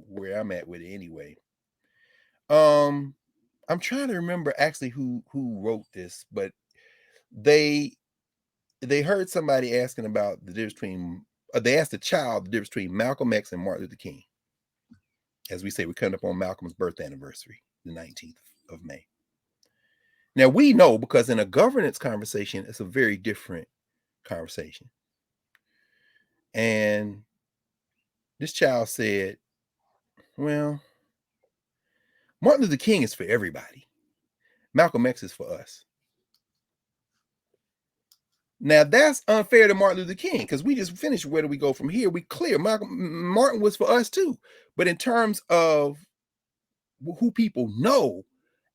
where I'm at with it anyway. Um, I'm trying to remember actually who wrote this, but they they heard somebody asking about the difference between. They asked a child the difference between Malcolm X and Martin Luther King. As we say, we're coming up on Malcolm's birth anniversary, the 19th of May. Now we know because in a governance conversation, it's a very different conversation. And this child said, well, Martin Luther King is for everybody. Malcolm X is for us. Now that's unfair to Martin Luther King because we just finished. Where do we go from here? We clear. Martin was for us too. But in terms of who people know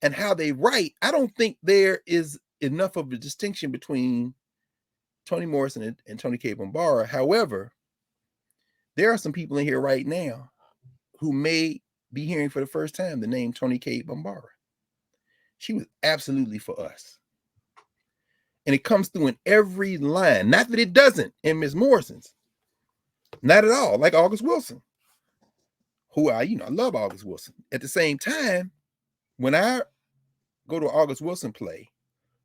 and how they write, I don't think there is enough of a distinction between Toni Morrison and Toni K. Bombara. However, there are some people in here right now who may be hearing for the first time the name Toni K. Bombara. She was absolutely for us. And it comes through in every line. Not that it doesn't in Miss Morrison's. Not at all. Like August Wilson, who I love August Wilson. At the same time, when I go to an August Wilson play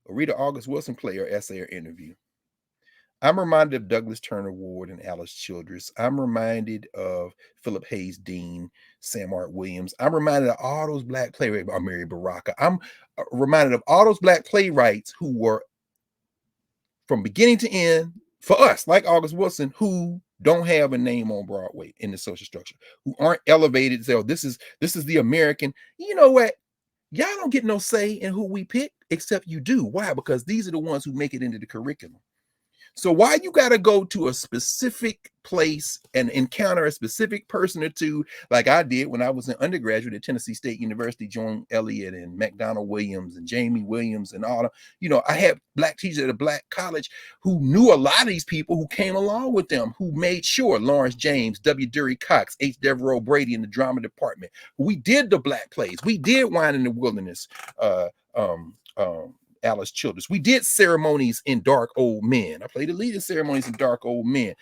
or read an August Wilson play or essay or interview, I'm reminded of Douglas Turner Ward and Alice Childress. I'm reminded of Philip Hayes Dean, Sam Art Williams. I'm reminded of all those black playwrights, Mary Baraka. I'm reminded of all those black playwrights who were from beginning to end for us, like August Wilson, who don't have a name on Broadway in the social structure, who aren't elevated. Say, oh, this is the American. You know what? Y'all don't get no say in who we pick, except you do. Why? Because these are the ones who make it into the curriculum. So why you got to go to a specific place and encounter a specific person or two, like I did when I was an undergraduate at Tennessee State University, Joan Elliott and McDonald Williams and Jamie Williams and all. I had black teachers at a black college who knew a lot of these people who came along with them, who made sure Lawrence James, W. Dury Cox, H. Devereaux Brady in the drama department. We did the black plays. We did Wine in the Wilderness. Uh, um, um, Alice Childress. We did Ceremonies in Dark Old Men. I played the lead in Ceremonies in Dark Old Men.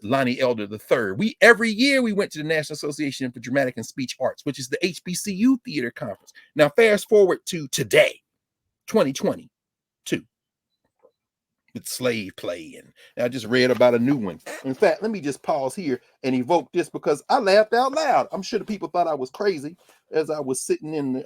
Lonnie Elder III. Every year we went to the National Association for Dramatic and Speech Arts, which is the HBCU Theater Conference. Now fast forward to today, 2022, with slave play, and I just read about a new one. In fact, let me just pause here and evoke this because I laughed out loud. I'm sure the people thought I was crazy as I was sitting in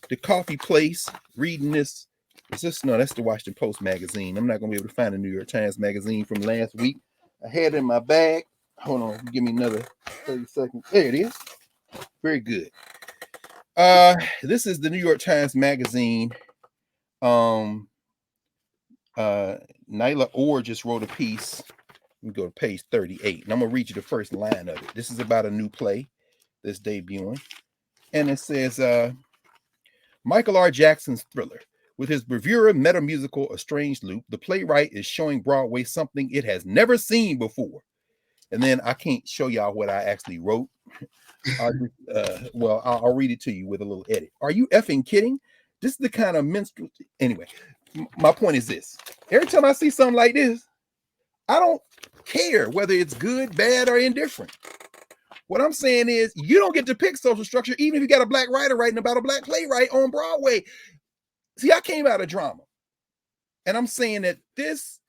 the coffee place reading this. Is this? No, that's the Washington Post magazine. I'm not gonna be able to find the New York Times magazine from last week. I had it in my bag. Hold on, give me another 30 seconds. There it is. Very good. This is the New York Times magazine. Nyla Orr just wrote a piece. Let me go to page 38, and I'm gonna read you the first line of it. This is about a new play that's debuting, and it says, Michael R. Jackson's thriller. With his bravura meta-musical A Strange Loop, the playwright is showing Broadway something it has never seen before. And then I can't show y'all what I actually wrote. I'll read it to you with a little edit. Are you effing kidding? This is the kind of minstrel. Anyway, my point is this. Every time I see something like this, I don't care whether it's good, bad, or indifferent. What I'm saying is you don't get to pick social structure, even if you got a black writer writing about a black playwright on Broadway. See, I came out of drama. And I'm saying that this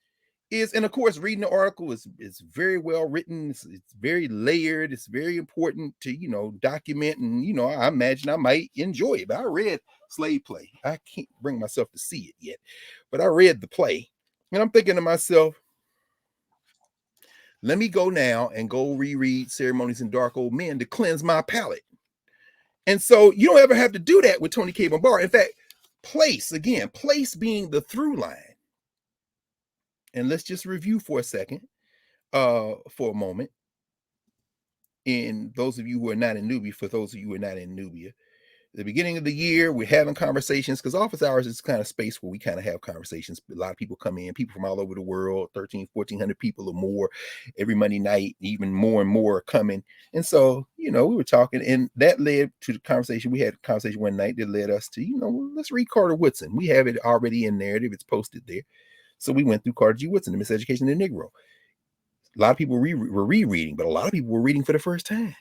is, and of course, reading the article is very well written. It's very layered. It's very important to, document. And, I imagine I might enjoy it. But I read Slave Play. I can't bring myself to see it yet. But I read the play. And I'm thinking to myself, let me go now and go reread Ceremonies in Dark Old Men to cleanse my palate. And so you don't ever have to do that with Tony K. Bar. In fact, place being the through line. And let's just review for a second, for a moment. And those of you who are not in Nubia, for those of you who are not in Nubia, the beginning of the year, we're having conversations because office hours is kind of space where we kind of have conversations. A lot of people come in, people from all over the world, 1,400 people or more every Monday night, even more and more are coming. And so, we were talking, and that led to the conversation. We had a conversation one night that led us to, let's read Carter Woodson. We have it already in narrative. It's posted there. So we went through Carter G. Woodson, The Miseducation of the Negro. A lot of people were rereading, but a lot of people were reading for the first time.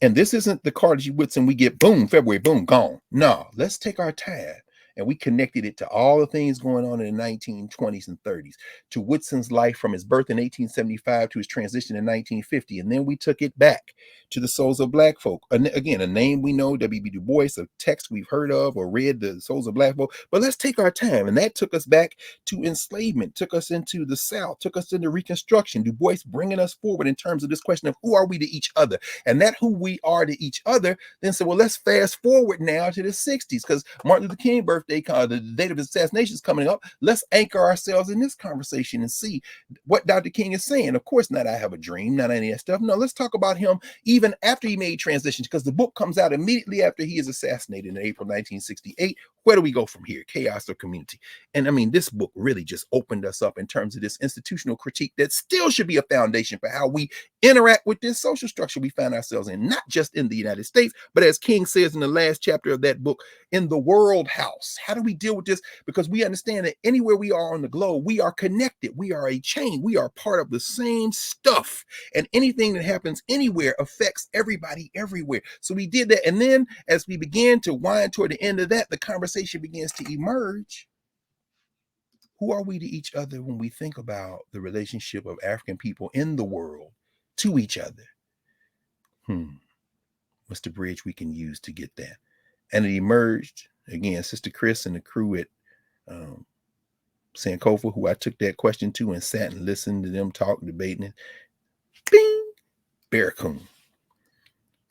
And this isn't the Carter G. Woodson we get, boom, February, boom, gone. No, let's take our time. And we connected it to all the things going on in the 1920s and 30s, to Woodson's life from his birth in 1875 to his transition in 1950. And then we took it back to the Souls of Black Folk. Again, a name we know, W.B. Du Bois, a text we've heard of or read, the Souls of Black Folk. But let's take our time. And that took us back to enslavement, took us into the South, took us into Reconstruction. Du Bois bringing us forward in terms of this question of who are we to each other? And that who we are to each other then said, well, let's fast forward now to the 60s, because Martin Luther King birthday, the date of his assassination is coming up. Let's anchor ourselves in this conversation and see what Dr. King is saying. Of course, not I have a dream, not any of that stuff. No, let's talk about him even after he made transitions, because the book comes out immediately after he is assassinated in April 1968. Where do we go from here? Chaos or community? And I mean, this book really just opened us up in terms of this institutional critique that still should be a foundation for how we interact with this social structure we find ourselves in, not just in the United States, but as King says in the last chapter of that book, in the world house. How do we deal with this? Because we understand that anywhere we are on the globe, we are connected. We are a chain. We are part of the same stuff. And anything that happens anywhere affects everybody everywhere. So we did that. And then as we began to wind toward the end of that, the conversation begins to emerge. Who are we to each other when we think about the relationship of African people in the world to each other? What's the bridge we can use to get that? And it emerged, again, Sister Chris and the crew at Sankofa, who I took that question to and sat and listened to them talk, debating it. Bing! Barracoon.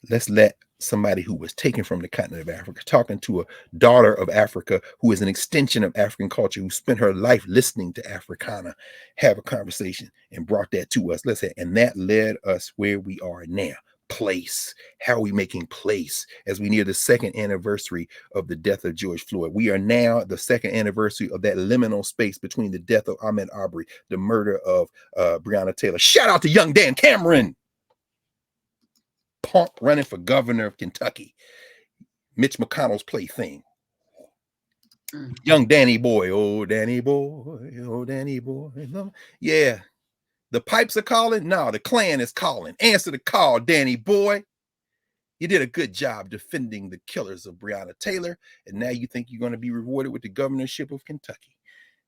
Let's let somebody who was taken from the continent of Africa, talking to a daughter of Africa who is an extension of African culture, who spent her life listening to Africana, have a conversation and brought that to us. Let's say, and that led us where we are now. Place. How are we making place as we near the second anniversary of the death of George Floyd? We are now at the second anniversary of that liminal space between the death of Ahmaud Arbery, the murder of Breonna Taylor. Shout out to young Dan Cameron, punk running for governor of Kentucky. Mitch McConnell's plaything. Mm. Young Danny boy, oh Danny boy, oh Danny boy. Yeah, the pipes are calling. No, the Klan is calling. Answer the call, Danny boy. You did a good job defending the killers of Breonna Taylor, and now you think you're going to be rewarded with the governorship of Kentucky.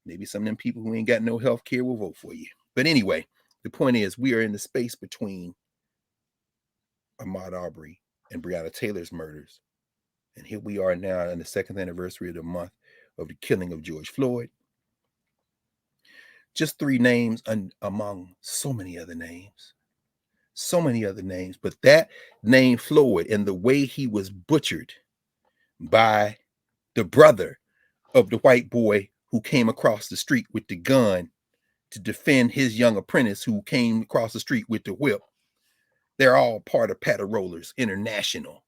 Maybe some of them people who ain't got no health care will vote for you. But anyway, the point is, we are in the space between Ahmaud Arbery and Breonna Taylor's murders. And here we are now in the second anniversary of the month of the killing of George Floyd. Just three names among so many other names. So many other names. But that name, Floyd, and the way he was butchered by the brother of the white boy who came across the street with the gun to defend his young apprentice who came across the street with the whip. They're all part of Rollers International,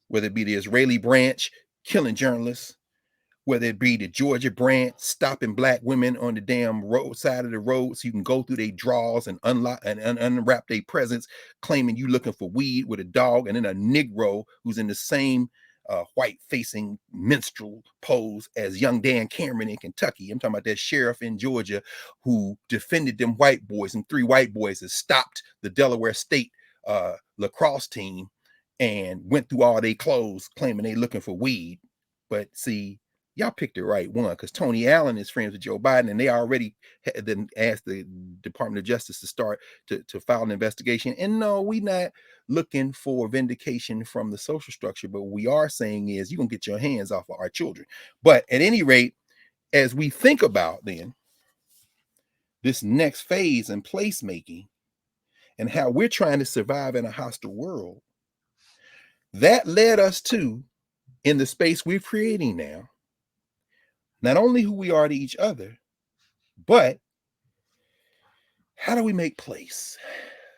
whether it be the Israeli branch killing journalists, whether it be the Georgia branch stopping black women on the damn road side of the road so you can go through their drawers and unlock and unwrap their presents, claiming you looking for weed with a dog, and then a Negro who's in the same white-facing minstrel pose as young Dan Cameron in Kentucky. I'm talking about that sheriff in Georgia who defended them white boys, and three white boys that stopped the Delaware State lacrosse team and went through all their clothes claiming they looking for weed. But see, y'all picked the right one, because Tony Allen is friends with Joe Biden, and they already had then asked the Department of Justice to start to file an investigation. And no, we not looking for vindication from the social structure, but what we are saying is you're gonna get your hands off of our children. But at any rate, as we think about then this next phase in placemaking and how we're trying to survive in a hostile world, that led us to, in the space we're creating now, not only who we are to each other, but how do we make place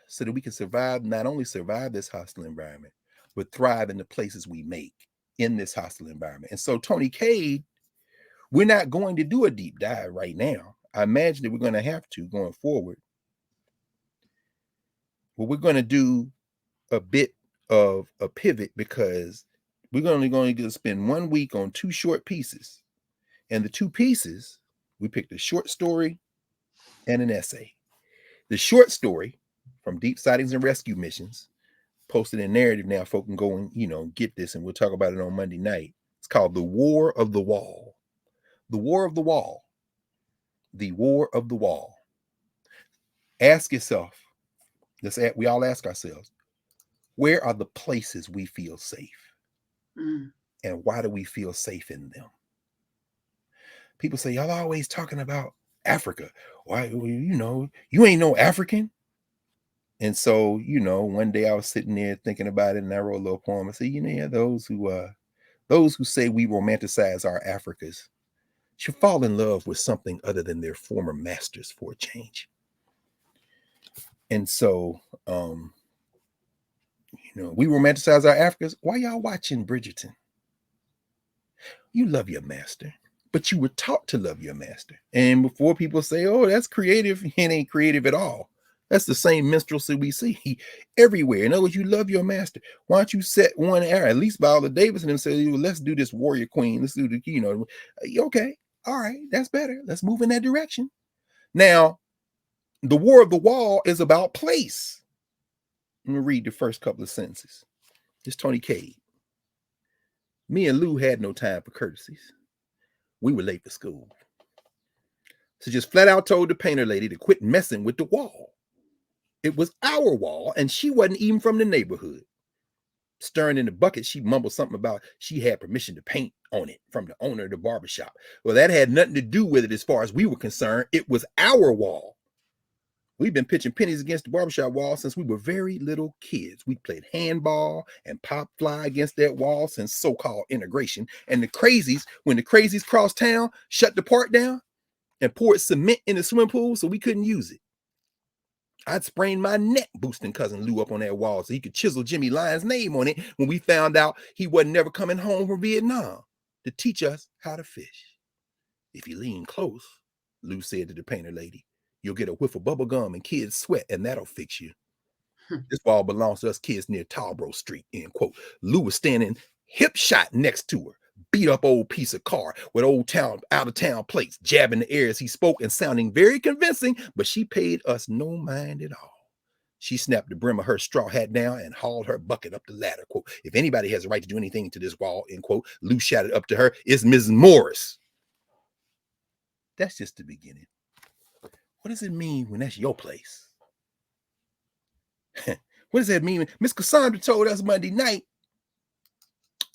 so that we can survive, not only survive this hostile environment, but thrive in the places we make in this hostile environment. And so, Tony Cade, we're not going to do a deep dive right now. I imagine that we're going to have to going forward. Well, we're going to do a bit of a pivot, because we're only going to spend 1 week on two short pieces. And the two pieces, we picked a short story and an essay. The short story from Deep Sightings and Rescue Missions, posted in Narrative now. Folk can go and, get this, and we'll talk about it on Monday night. It's called The War of the Wall. The War of the Wall. The War of the Wall. Ask yourself, we all ask ourselves, where are the places we feel safe? Mm. And why do we feel safe in them? People say, y'all always talking about Africa. Why, you ain't no African. And so, one day I was sitting there thinking about it, and I wrote a little poem. I said, yeah, those who say we romanticize our Africas should fall in love with something other than their former masters for a change. And so, we romanticize our Africas. Why y'all watching Bridgerton? You love your master, but you were taught to love your master. And before people say, oh, that's creative, it ain't creative at all. That's the same minstrelsy we see everywhere. In other words, you love your master. Why don't you set one hour, at least Viola Davis and them say, let's do this warrior queen. Let's do the, okay, all right, that's better. Let's move in that direction. Now, the War of the Wall is about place. Let me read the first couple of sentences. It's Tony Cade. Me and Lou had no time for courtesies. We were late for school. So just flat out told the painter lady to quit messing with the wall. It was our wall, and she wasn't even from the neighborhood. Stirring in the bucket, she mumbled something about she had permission to paint on it from the owner of the barbershop. Well, that had nothing to do with it as far as we were concerned. It was our wall. We've been pitching pennies against the barbershop wall since we were very little kids. We played handball and pop fly against that wall since so-called integration. And the crazies, when the crazies crossed town, shut the park down and poured cement in the swimming pool so we couldn't use it. I'd sprained my neck boosting cousin Lou up on that wall so he could chisel Jimmy Lyon's name on it when we found out he wasn't never coming home from Vietnam to teach us how to fish. If you lean close, Lou said to the painter lady, you'll get a whiff of bubble gum and kids sweat, and that'll fix you. This wall belongs to us kids near Talbro Street, end quote. Lou was standing hip shot next to her, beat up old piece of car with old town, out of town plates, jabbing the air as he spoke and sounding very convincing, but she paid us no mind at all. She snapped the brim of her straw hat down and hauled her bucket up the ladder, quote. If anybody has a right to do anything to this wall, end quote, Lou shouted up to her, it's Mrs. Morris. That's just the beginning. What does it mean when that's your place? What does that mean? Miss Cassandra told us Monday night,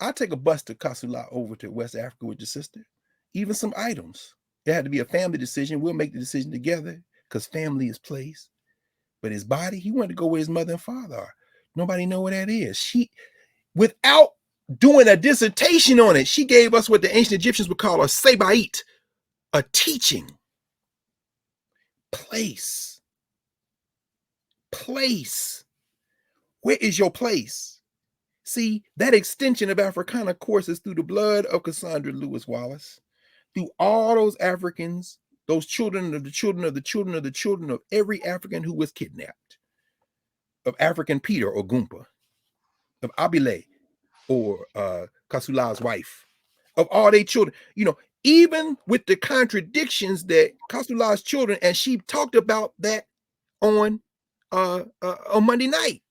I'll take a bus to Kasula over to West Africa with your sister. Even some items. It had to be a family decision. We'll make the decision together because family is place. But his body, he wanted to go where his mother and father are. Nobody know where that is. She, without doing a dissertation on it, she gave us what the ancient Egyptians would call a sebait, a teaching. Place. Place. Where is your place? See, that extension of Africana courses through the blood of Cassandra Lewis Wallace, through all those Africans, those children of the children of the children of the children of every African who was kidnapped, of African Peter or Gumpa, of Abile or Kasula's wife, of all their children, even with the contradictions that Kasula's children, and she talked about that on Monday night,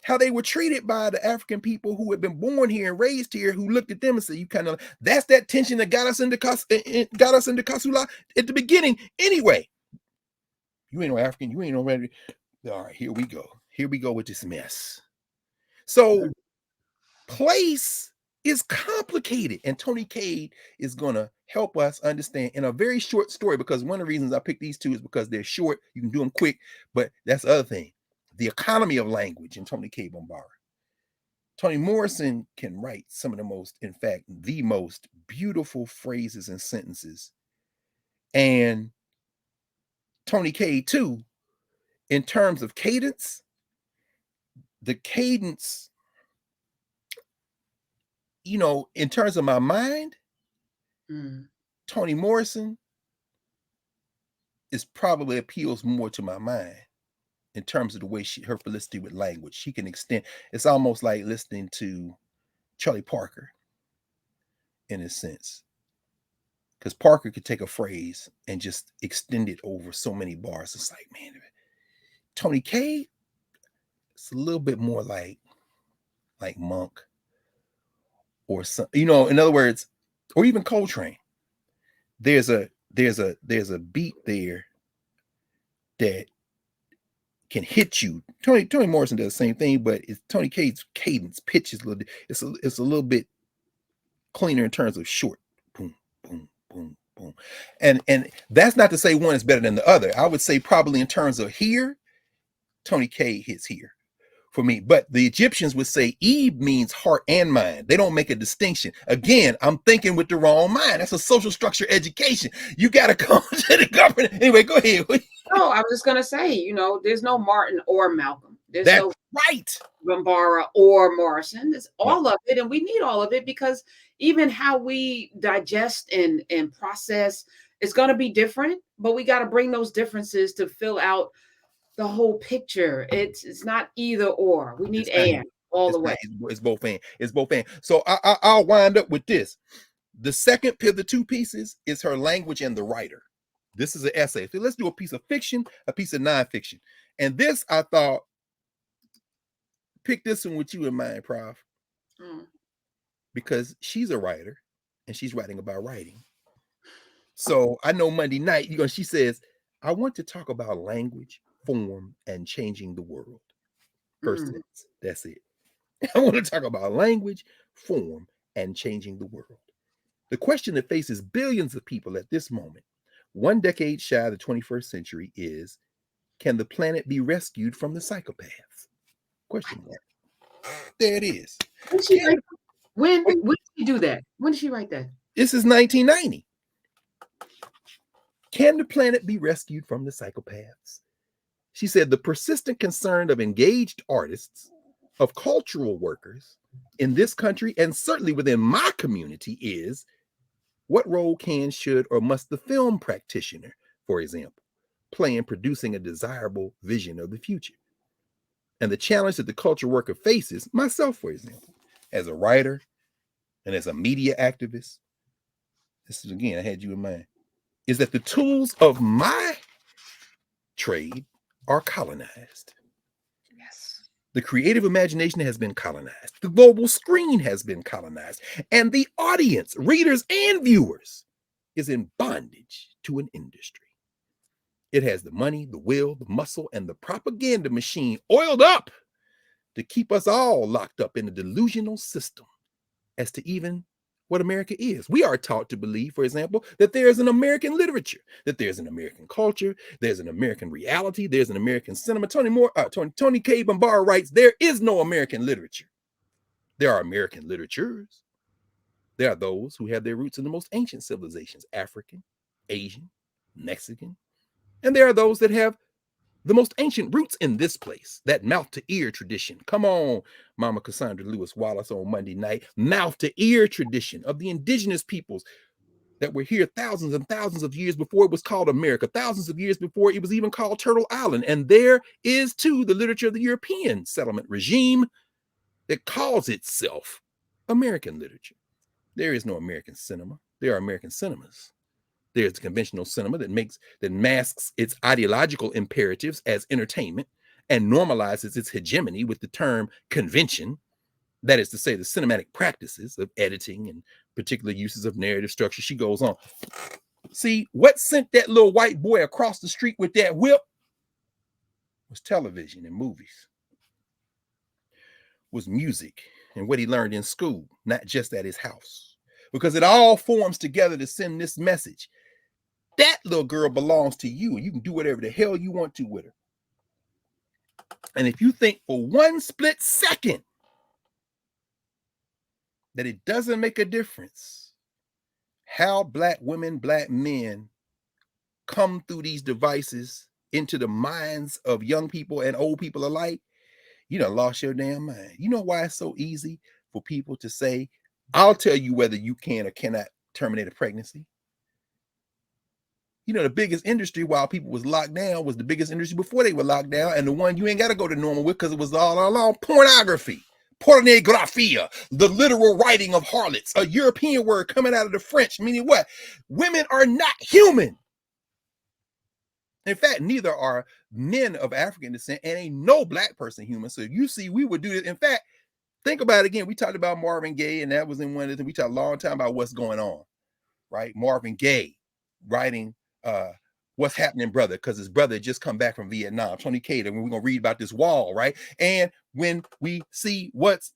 how they were treated by the African people who had been born here and raised here, who looked at them and said, "You kind of that's that tension that got us into Kasula at the beginning." Anyway, you ain't no African, you ain't no ready. All right, here we go. Here we go with this mess. So, place is complicated, and Tony Cade is gonna help us understand in a very short story. Because one of the reasons I picked these two is because they're short. You can do them quick, but that's the other thing. The economy of language in Tony K. Bombara. Toni Morrison can write some of the most, in fact, the most beautiful phrases and sentences. And Tony K, too, in terms of cadence, the cadence, in terms of my mind, Toni Morrison is probably appeals more to my mind. In terms of the way her felicity with language, she can extend. It's almost like listening to Charlie Parker, in a sense, because Parker could take a phrase and just extend it over so many bars. It's like, man, Tony K, it's a little bit more like Monk or some, in other words, or even Coltrane. There's a beat there that can hit you. Toni Morrison does the same thing, but it's Tony K's cadence, pitch is a little. It's a little bit cleaner in terms of short. Boom, boom, boom, boom, and that's not to say one is better than the other. I would say probably in terms of here, Tony K hits here for me. But the Egyptians would say Eve means heart and mind. They don't make a distinction. Again, I'm thinking with the wrong mind. That's a social structure education. You got to come to the government. Anyway, go ahead. No, I was just gonna say, there's no Martin or Malcolm. There's That's no right. Bombara or Morrison. It's all of it, and we need all of it because even how we digest and process is going to be different. But we got to bring those differences to fill out the whole picture. It's not either or. We need and all the way. It's both and. It's both and. So I'll wind up with this. The second of the two pieces is her language and the writer. This is an essay. So let's do a piece of fiction, a piece of nonfiction. And this, I thought, pick this one with you in mind, Prof. Because she's a writer and she's writing about writing. So I know Monday night, she says, I want to talk about language, form, and changing the world. First sentence. That's it. I want to talk about language, form, and changing the world. The question that faces billions of people at this moment, one decade shy of the 21st century, is Can the planet be rescued from the psychopaths? Question mark. There it is. When did she Can write? When the, when did she do that? When did she write that? this is 1990. Can the planet be rescued from the psychopaths? She said the persistent concern of engaged artists, of cultural workers in this country, and certainly within my community is what role can, should, or must the film practitioner, for example, play in producing a desirable vision of the future? And the challenge that the culture worker faces, myself, for example, as a writer and as a media activist, this is again, I had you in mind, is that the tools of my trade are colonized. Yes. The creative imagination has been colonized. The global screen has been colonized. And the audience, readers and viewers, is in bondage to an industry. It has the money, the will, the muscle, and the propaganda machine oiled up to keep us all locked up in a delusional system as to even what America is. We are taught to believe, for example, that there's an American literature, that there's an American culture, there's an American reality, there's an American cinema. Tony K. Bombara writes, there is no American literature. There are American literatures. There are those who have their roots in the most ancient civilizations, African, Asian, Mexican. And there are those that have the most ancient roots in this place, that mouth to ear tradition. Come on, Mama Cassandra Lewis Wallace on Monday night. Mouth to ear tradition of the indigenous peoples that were here thousands and thousands of years before it was called America, thousands of years before it was even called Turtle Island. And there is, too, the literature of the European settlement regime that calls itself American literature. There is no American cinema. There are American cinemas. There's the conventional cinema that masks its ideological imperatives as entertainment and normalizes its hegemony with the term convention. That is to say, the cinematic practices of editing and particular uses of narrative structure. She goes on. See, what sent that little white boy across the street with that whip was television and movies, was music and what he learned in school, not just at his house. Because it all forms together to send this message. That little girl belongs to you, and you can do whatever the hell you want to with her. And if you think for one split second that it doesn't make a difference how Black women, Black men come through these devices into the minds of young people and old people alike, you done lost your damn mind. You know why it's so easy for people to say, I'll tell you whether you can or cannot terminate a pregnancy? You know, the biggest industry while people was locked down was the biggest industry before they were locked down, and the one you ain't got to go to normal with because it was all along pornography. Pornographia, the literal writing of harlots, a European word coming out of the French, meaning what? Women are not human. In fact, neither are men of African descent, and ain't no Black person human. So you see, we would do this. In fact, think about it again. We talked about Marvin Gaye, and that was in one of the, we talked a long time about what's going on, right? Marvin Gaye writing What's Happening, Brother, because his brother had just come back from Vietnam. Tony Cater, when we're going to read about this wall, right? And when we see what's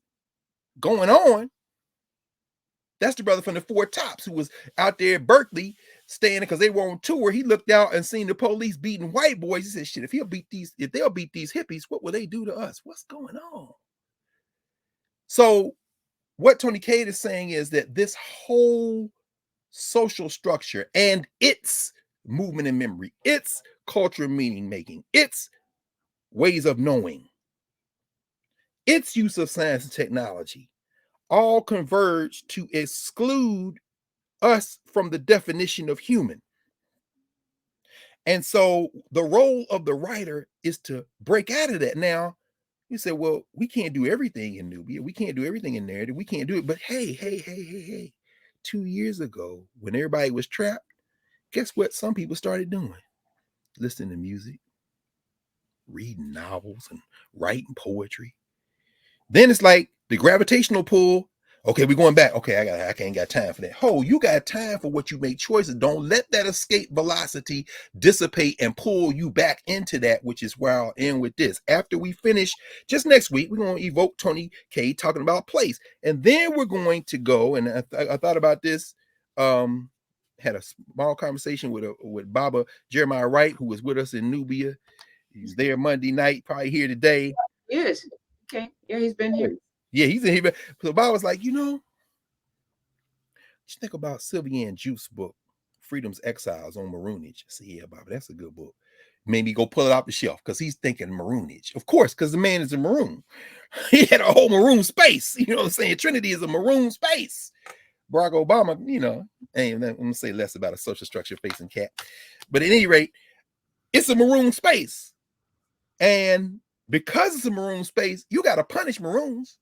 going on, that's the brother from the Four Tops who was out there at Berkeley staying because they were on tour. He looked out and seen the police beating white boys. He said, shit, if they'll beat these hippies, what will they do to us? What's going on? So what Tony Cade is saying is that this whole social structure and its movement and memory, its culture meaning making, its ways of knowing, its use of science and technology all converge to exclude us from the definition of human. And so the role of the writer is to break out of that. Now, you say, well, we can't do everything in Nubia. We can't do everything in narrative. We can't do it. But hey. 2 years ago, when everybody was trapped, guess what some people started doing? Listening to music, reading novels, and writing poetry. Then it's like the gravitational pull. Okay, we're going back. Okay, I ain't got time for that. Oh, you got time for what you make choices. Don't let that escape velocity dissipate and pull you back into that, which is where I'll end with this. After we finish, just next week, we're going to evoke Tony K talking about place. And then we're going to go, and I thought about this, had a small conversation with Baba Jeremiah Wright, who was with us in Nubia. He was there Monday night, probably here today. He is. Okay. Yeah, he's been here. Yeah, he's in here. So Bob was like, just think about Sylvia Ann Juice's book, Freedom's Exiles on Maroonage. I said, yeah, Bob, that's a good book. Maybe go pull it off the shelf because he's thinking Maroonage. Of course, because the man is a maroon. He had a whole maroon space. You know what I'm saying? Trinity is a maroon space. Barack Obama, and I'm going to say less about a social structure facing cat. But at any rate, it's a maroon space. And because it's a maroon space, you got to punish maroons.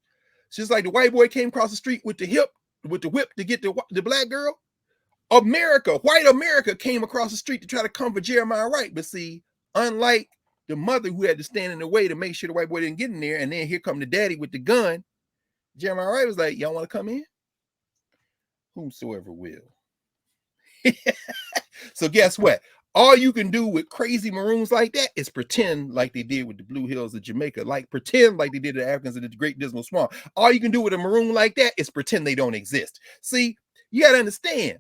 It's just like the white boy came across the street with the whip to get the black girl. White America came across the street to try to come for Jeremiah Wright. But see, unlike the mother who had to stand in the way to make sure the white boy didn't get in there, and then here come the daddy with the gun, Jeremiah Wright was like, y'all want to come in? Whomsoever will. So guess what? All you can do with crazy maroons like that is pretend like they did with the Blue Hills of Jamaica, like pretend like they did the Africans in the Great Dismal Swamp. All you can do with a maroon like that is pretend they don't exist. See, you got to understand,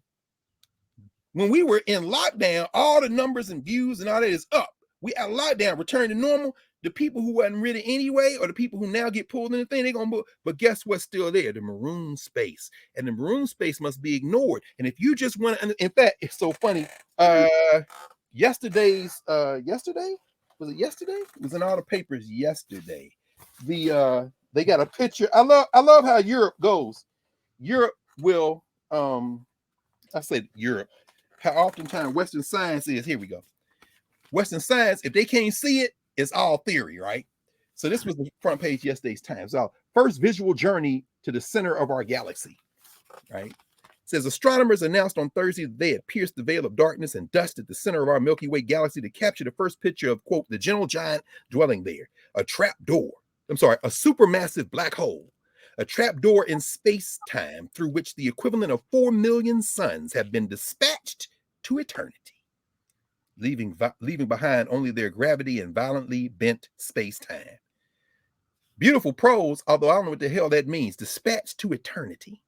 when we were in lockdown, all the numbers and views and all that is up. We had lockdown, return to normal. The people who wasn't ready anyway, or the people who now get pulled in the thing, they're going to move. But guess what's still there? The maroon space. And the maroon space must be ignored. And if you just want to, in fact, it's so funny. Yesterday? Was it yesterday? It was in all the papers yesterday. They got a picture. I love how Europe goes. Europe will, I said Europe. How oftentimes Western science is, here we go. Western science, if they can't see it, it's all theory, right? So this was the front page yesterday's Times. Our first visual journey to the center of our galaxy, right? It says astronomers announced on Thursday that they had pierced the veil of darkness and dust at the center of our Milky Way galaxy to capture the first picture of, quote, the gentle giant dwelling there, a supermassive black hole, a trap door in space-time through which the equivalent of 4 million suns have been dispatched to eternity, leaving behind only their gravity and violently bent space-time. Beautiful prose, although I don't know what the hell that means. Dispatched to eternity.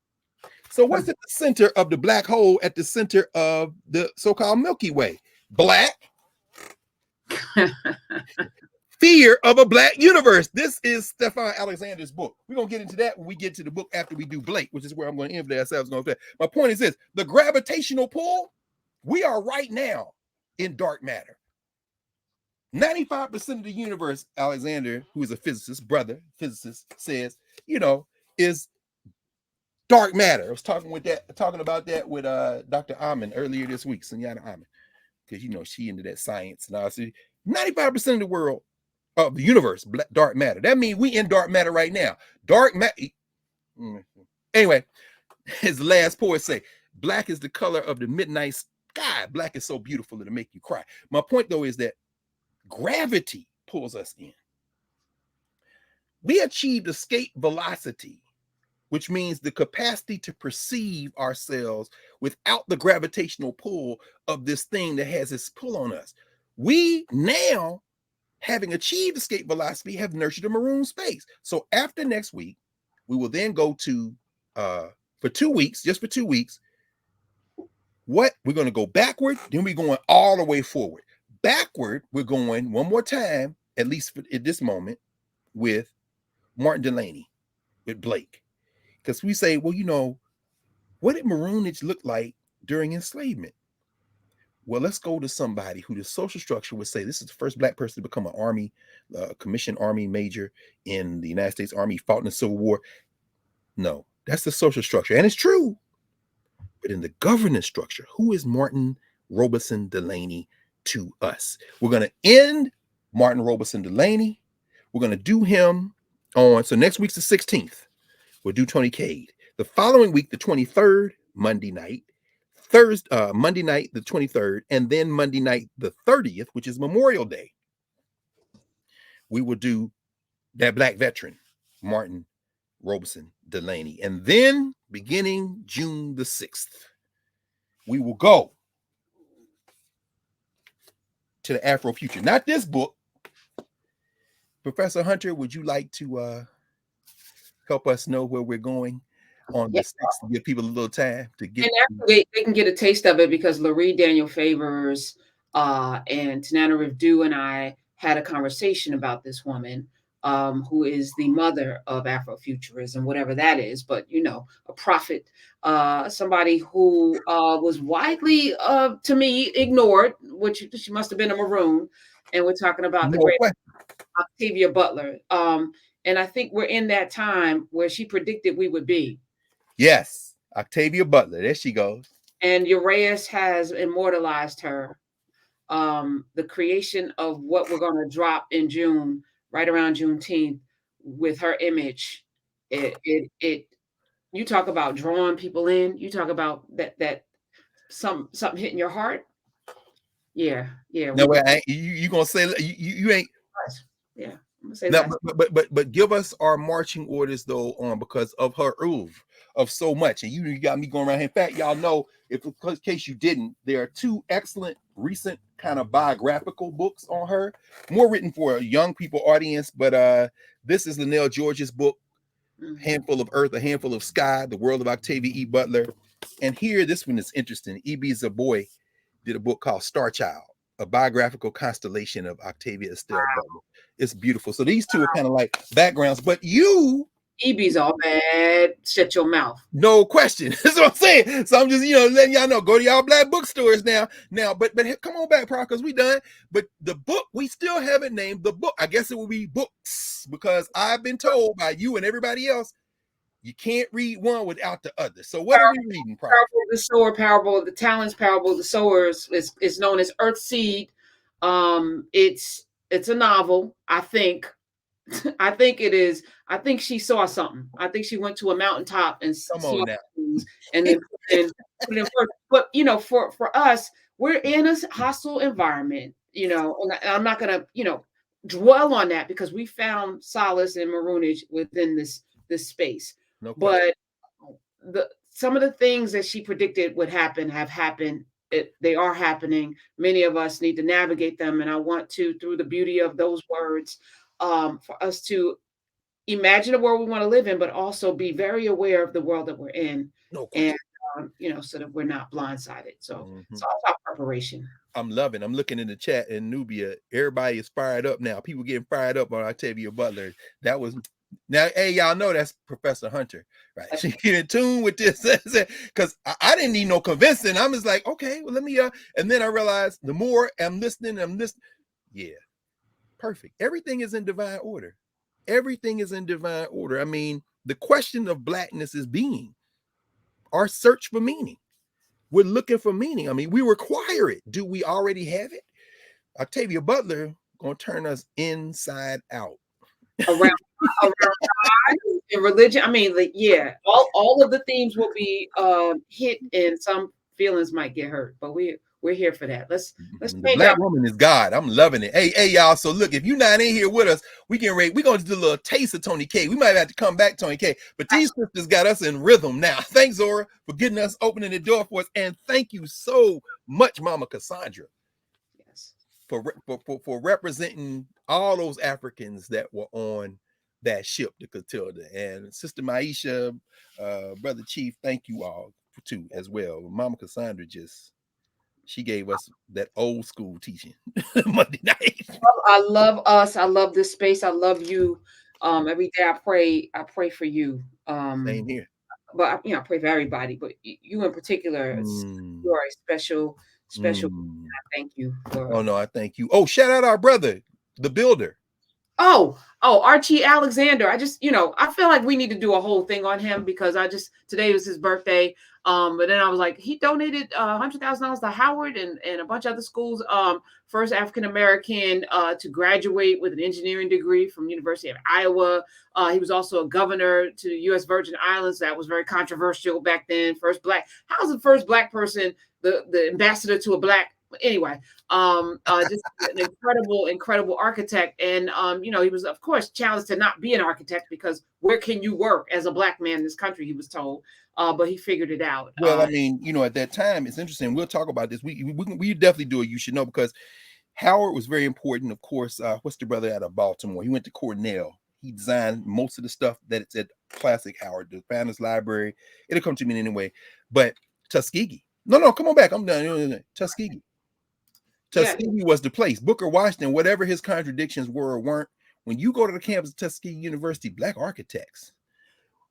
So what's at the center of the black hole, at the center of the so-called Milky Way? Black. Fear of a Black Universe. This is Stefan Alexander's book. We're going to get into that when we get to the book after we do Blake, which is where I'm going to end for ourselves. My point is this: the gravitational pull, we are right now in dark matter. 95% of the universe, Alexander, who is a physicist, says, is dark matter. I was talking about that with Dr. Amin earlier this week, Sunyana Amin, because she into that science and all. So 95% of the world, of the universe, dark matter. That means we in dark matter right now. Dark matter. Anyway, his last poet say, black is the color of the midnight sky. Black is so beautiful it'll make you cry. My point, though, is that gravity pulls us in. We achieved escape velocity, which means the capacity to perceive ourselves without the gravitational pull of this thing that has this pull on us. We now, having achieved escape velocity, have nurtured a maroon space. So after next week, we will then go to, for 2 weeks, just for 2 weeks, we're going to go backward, then we're going all the way forward. Backward, we're going one more time, at least at this moment, with Martin Delaney, with Blake. Because we say, well, what did maroonage look like during enslavement? Well, let's go to somebody who the social structure would say this is the first Black person to become an Army, commissioned Army major in the United States Army, fought in the Civil War. No, that's the social structure. And it's true. But in the governance structure, who is Martin Robeson Delaney to us? We're going to end Martin Robeson Delaney. We're going to do him so next week's the 16th. We'll do Tony Cade. The following week, the 23rd, Monday night, Monday night, the 23rd, and then Monday night, the 30th, which is Memorial Day, we will do that Black veteran, Martin Robeson Delaney. And then beginning June the 6th, we will go to the Afrofuture. Not this book. Professor Hunter, would you like to help us know where we're going on the 6th to give people a little time to get? And they can get a taste of it because Laurie Daniel Favors and Tanana Rivdu and I had a conversation about this woman, who is the mother of Afrofuturism, whatever that is, but a prophet, somebody who was widely, to me, ignored, which she must have been a maroon. And we're talking about the No great question. Octavia Butler. And I think we're in that time where she predicted we would be. Yes, Octavia Butler. There she goes. And Uraeus has immortalized her. The creation of what we're going to drop in June, right around Juneteenth, with her image. It you talk about drawing people in. You talk about that something hitting your heart. Yeah, yeah. No, wait, you gonna say you ain't Yeah, I'm gonna say now, less. but give us our marching orders though on because of her oeuvre of so much, and you got me going around here. In fact, y'all know, if in case you didn't, there are two excellent recent kind of biographical books on her, more written for a young people audience. But this is Linnell George's book, Mm-hmm. Handful of Earth, A Handful of Sky: The World of Octavia E. Butler. And here, this one is interesting. E.B. Zaboy did a book called Star Child, a biographical constellation of Octavia Estelle Butler. It's beautiful. So these two are kind of like backgrounds, but you, EB's all bad. Shut your mouth. no question. That's what I'm saying. So I'm just, letting y'all know. Go to y'all black bookstores now. But come on back, Pro, because we done. But the book, we still haven't named the book. I guess it will be books, because I've been told by you and everybody else, you can't read one without the other. So what are we reading, Pro? Parable of the sower, parable of the talents, parable of the sowers is known as Earth Seed. It's a novel, I think. I think it is. I think she saw something. I think she went to a mountaintop and Come saw on now. things, and then put it in work. But for us, we're in a hostile environment. And I'm not gonna dwell on that, because we found solace and maroonage within this space. No question. But some of the things that she predicted would happen have happened. They are happening. Many of us need to navigate them, and I want to, through the beauty of those words, for us to imagine a world we want to live in, but also be very aware of the world that we're in, No and question. so that we're not blindsided. So Mm-hmm. it's all about preparation. I'm loving. I'm looking in the chat in Nubia. Everybody is fired up now. People getting fired up on Octavia Butler. That was now. Hey, y'all know that's Professor Hunter, right? She get in tune with this because I didn't need no convincing. I'm just like, okay, well, let me. And then I realized the more I'm listening, Yeah, perfect. Everything is in divine order. Everything is in divine order. I mean, the question of blackness is being our search for meaning. We're looking for meaning. I mean, we require it. Do we already have it? Octavia Butler gonna turn us inside out. Around in religion, I mean, like, yeah, all of the themes will be hit, and some feelings might get hurt, but we're here for that. Let's The change black our woman is God. I'm loving it. Hey, y'all. So look, if you're not in here with us, we can rate. We're gonna do a little taste of Tony K. We might have to come back, Tony K. But these sisters got us in rhythm now. Thanks, Zora, for getting us opening the door for us, and thank you so much, Mama Cassandra, yes. for representing all those Africans that were on that ship, the Catilda, and Sister Maisha, Brother Chief. Thank you all too as well. Mama Cassandra she gave us that old school teaching Monday night. I love us. I love this space. I love you. Every day I pray for you. Same here. But I pray for everybody, but you in particular, Mm, you are a special. mm. Thank you for. Oh no, I thank you. Oh, shout out our brother, the builder. Oh, Archie Alexander. I feel like we need to do a whole thing on him, because today was his birthday. But then I was like, he donated $100,000 to Howard and a bunch of other schools. First African American to graduate with an engineering degree from University of Iowa. He was also a governor to the U.S. Virgin Islands. That was very controversial back then. First black. How's the first black person the ambassador to a black? Anyway, just an incredible architect. And he was, of course, challenged to not be an architect, because where can you work as a black man in this country, he was told. But he figured it out. Well, I mean, at that time, it's interesting. We'll talk about this. We definitely do it. You should know, because Howard was very important. Of course, what's the brother out of Baltimore? He went to Cornell. He designed most of the stuff that it's at Classic Howard, the Founders Library. It'll come to me anyway. But Tuskegee. No, come on back. I'm done. Tuskegee. Yeah. Tuskegee was the place. Booker Washington, whatever his contradictions were or weren't, when you go to the campus of Tuskegee University, black architects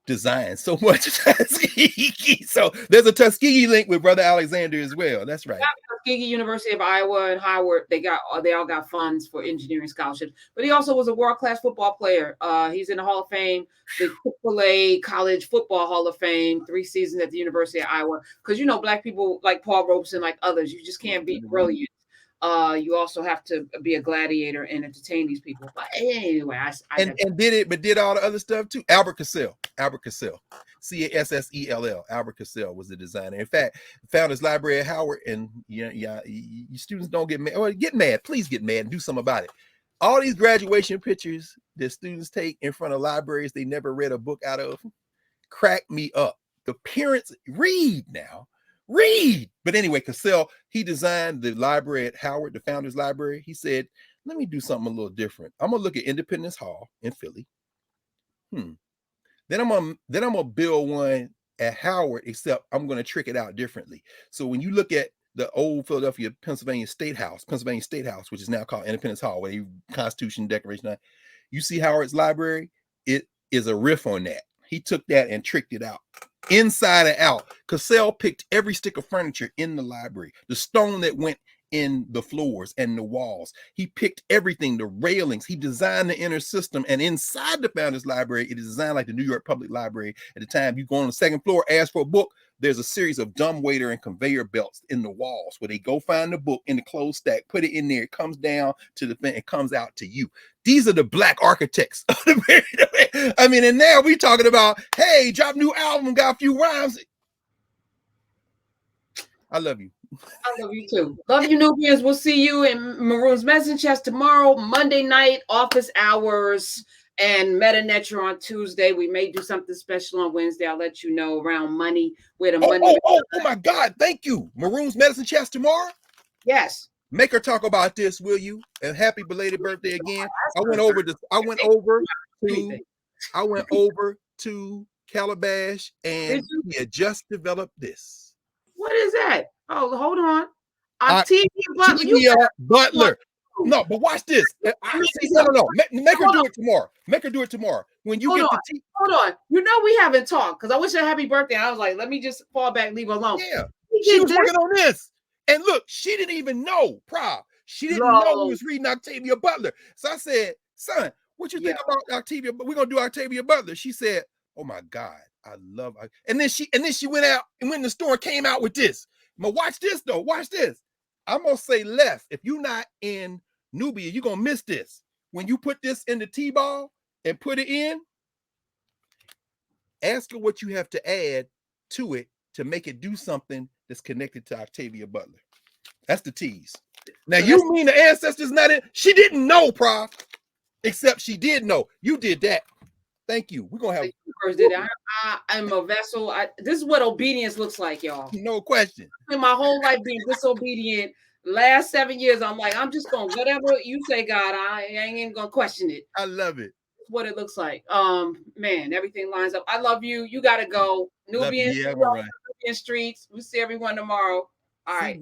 design so much Tuskegee. So there's a Tuskegee link with Brother Alexander as well. That's right. Tuskegee University of Iowa and Howard, they all got funds for engineering scholarships. But he also was a world class football player. He's in the Hall of Fame, the Chick-fil-A College Football Hall of Fame, 3 seasons at the University of Iowa. Because black people like Paul Robeson, like others, you just can't be brilliant. You also have to be a gladiator and entertain these people. But anyway, did all the other stuff too. Albert Cassell, Cassell, Albert Cassell was the designer. In fact, found his library at Howard, and you students don't get mad. Or get mad, please get mad and do something about it. All these graduation pictures that students take in front of libraries they never read a book out of crack me up. The parents read now. Read. But anyway, Cassell, he designed the library at Howard, the Founders Library. He said, let me do something a little different. I'm gonna look at Independence Hall in Philly. Then I'm gonna build one at Howard, except I'm gonna trick it out differently. So when you look at the old Philadelphia, Pennsylvania State House, which is now called Independence Hall, where the Constitution, Declaration, you see Howard's library, it is a riff on that. He took that and tricked it out. Inside and out. Cassell picked every stick of furniture in the library, the stone that went in the floors and the walls. He picked everything, the railings. He designed the inner system. And inside the Founders Library, it is designed like the New York Public Library. At the time, you go on the second floor, ask for a book, there's a series of dumbwaiter and conveyor belts in the walls where they go find the book in the closed stack, put it in there, it comes down to the thing, it comes out to you. These are the black architects. I mean, and now we're talking about, hey, drop new album, got a few rhymes. I love you. I love you too. Love you, Nubians. We'll see you in Maroon's Medicine Chest tomorrow, Monday night, office hours, and MetaNetra on Tuesday. We may do something special on Wednesday. I'll let you know around money, where the money. Oh my God. Thank you. Maroon's Medicine Chest tomorrow? Yes. Make her talk about this, will you? And happy belated birthday again. I went over to Calabash, and he had just developed this. What is that? Oh, hold on. Octavia Butler. No, but watch this. No. Make her do it tomorrow. Make her do it tomorrow. When you hold on. We haven't talked because I wish her happy birthday. I was like, let me just fall back, leave her alone. Yeah. She was working on this. And look, she didn't even know, She didn't know he was reading Octavia Butler. So I said, son, what you think about Octavia? We're gonna do Octavia Butler. She said, oh my God, I love her. And then she went out and went in the store and came out with this. But watch this though. Watch this. I'm gonna say less. If you're not in Nubia, you're gonna miss this. When you put this in the T-ball and put it in, ask her what you have to add to it to make it do something that's connected to Octavia Butler. That's the tease. Now, you mean the ancestors not in? She didn't know, Prof. Except she did know. You did that. Thank you. We're going to have... I'm a vessel. This is what obedience looks like, y'all. No question. In my whole life being disobedient, last 7 years, I'm like, I'm just going, whatever you say, God, I ain't even going to question it. I love it. What it looks like. Man, everything lines up. I love you. You got to go. Nubian, Nubian streets. We'll see everyone tomorrow. All right.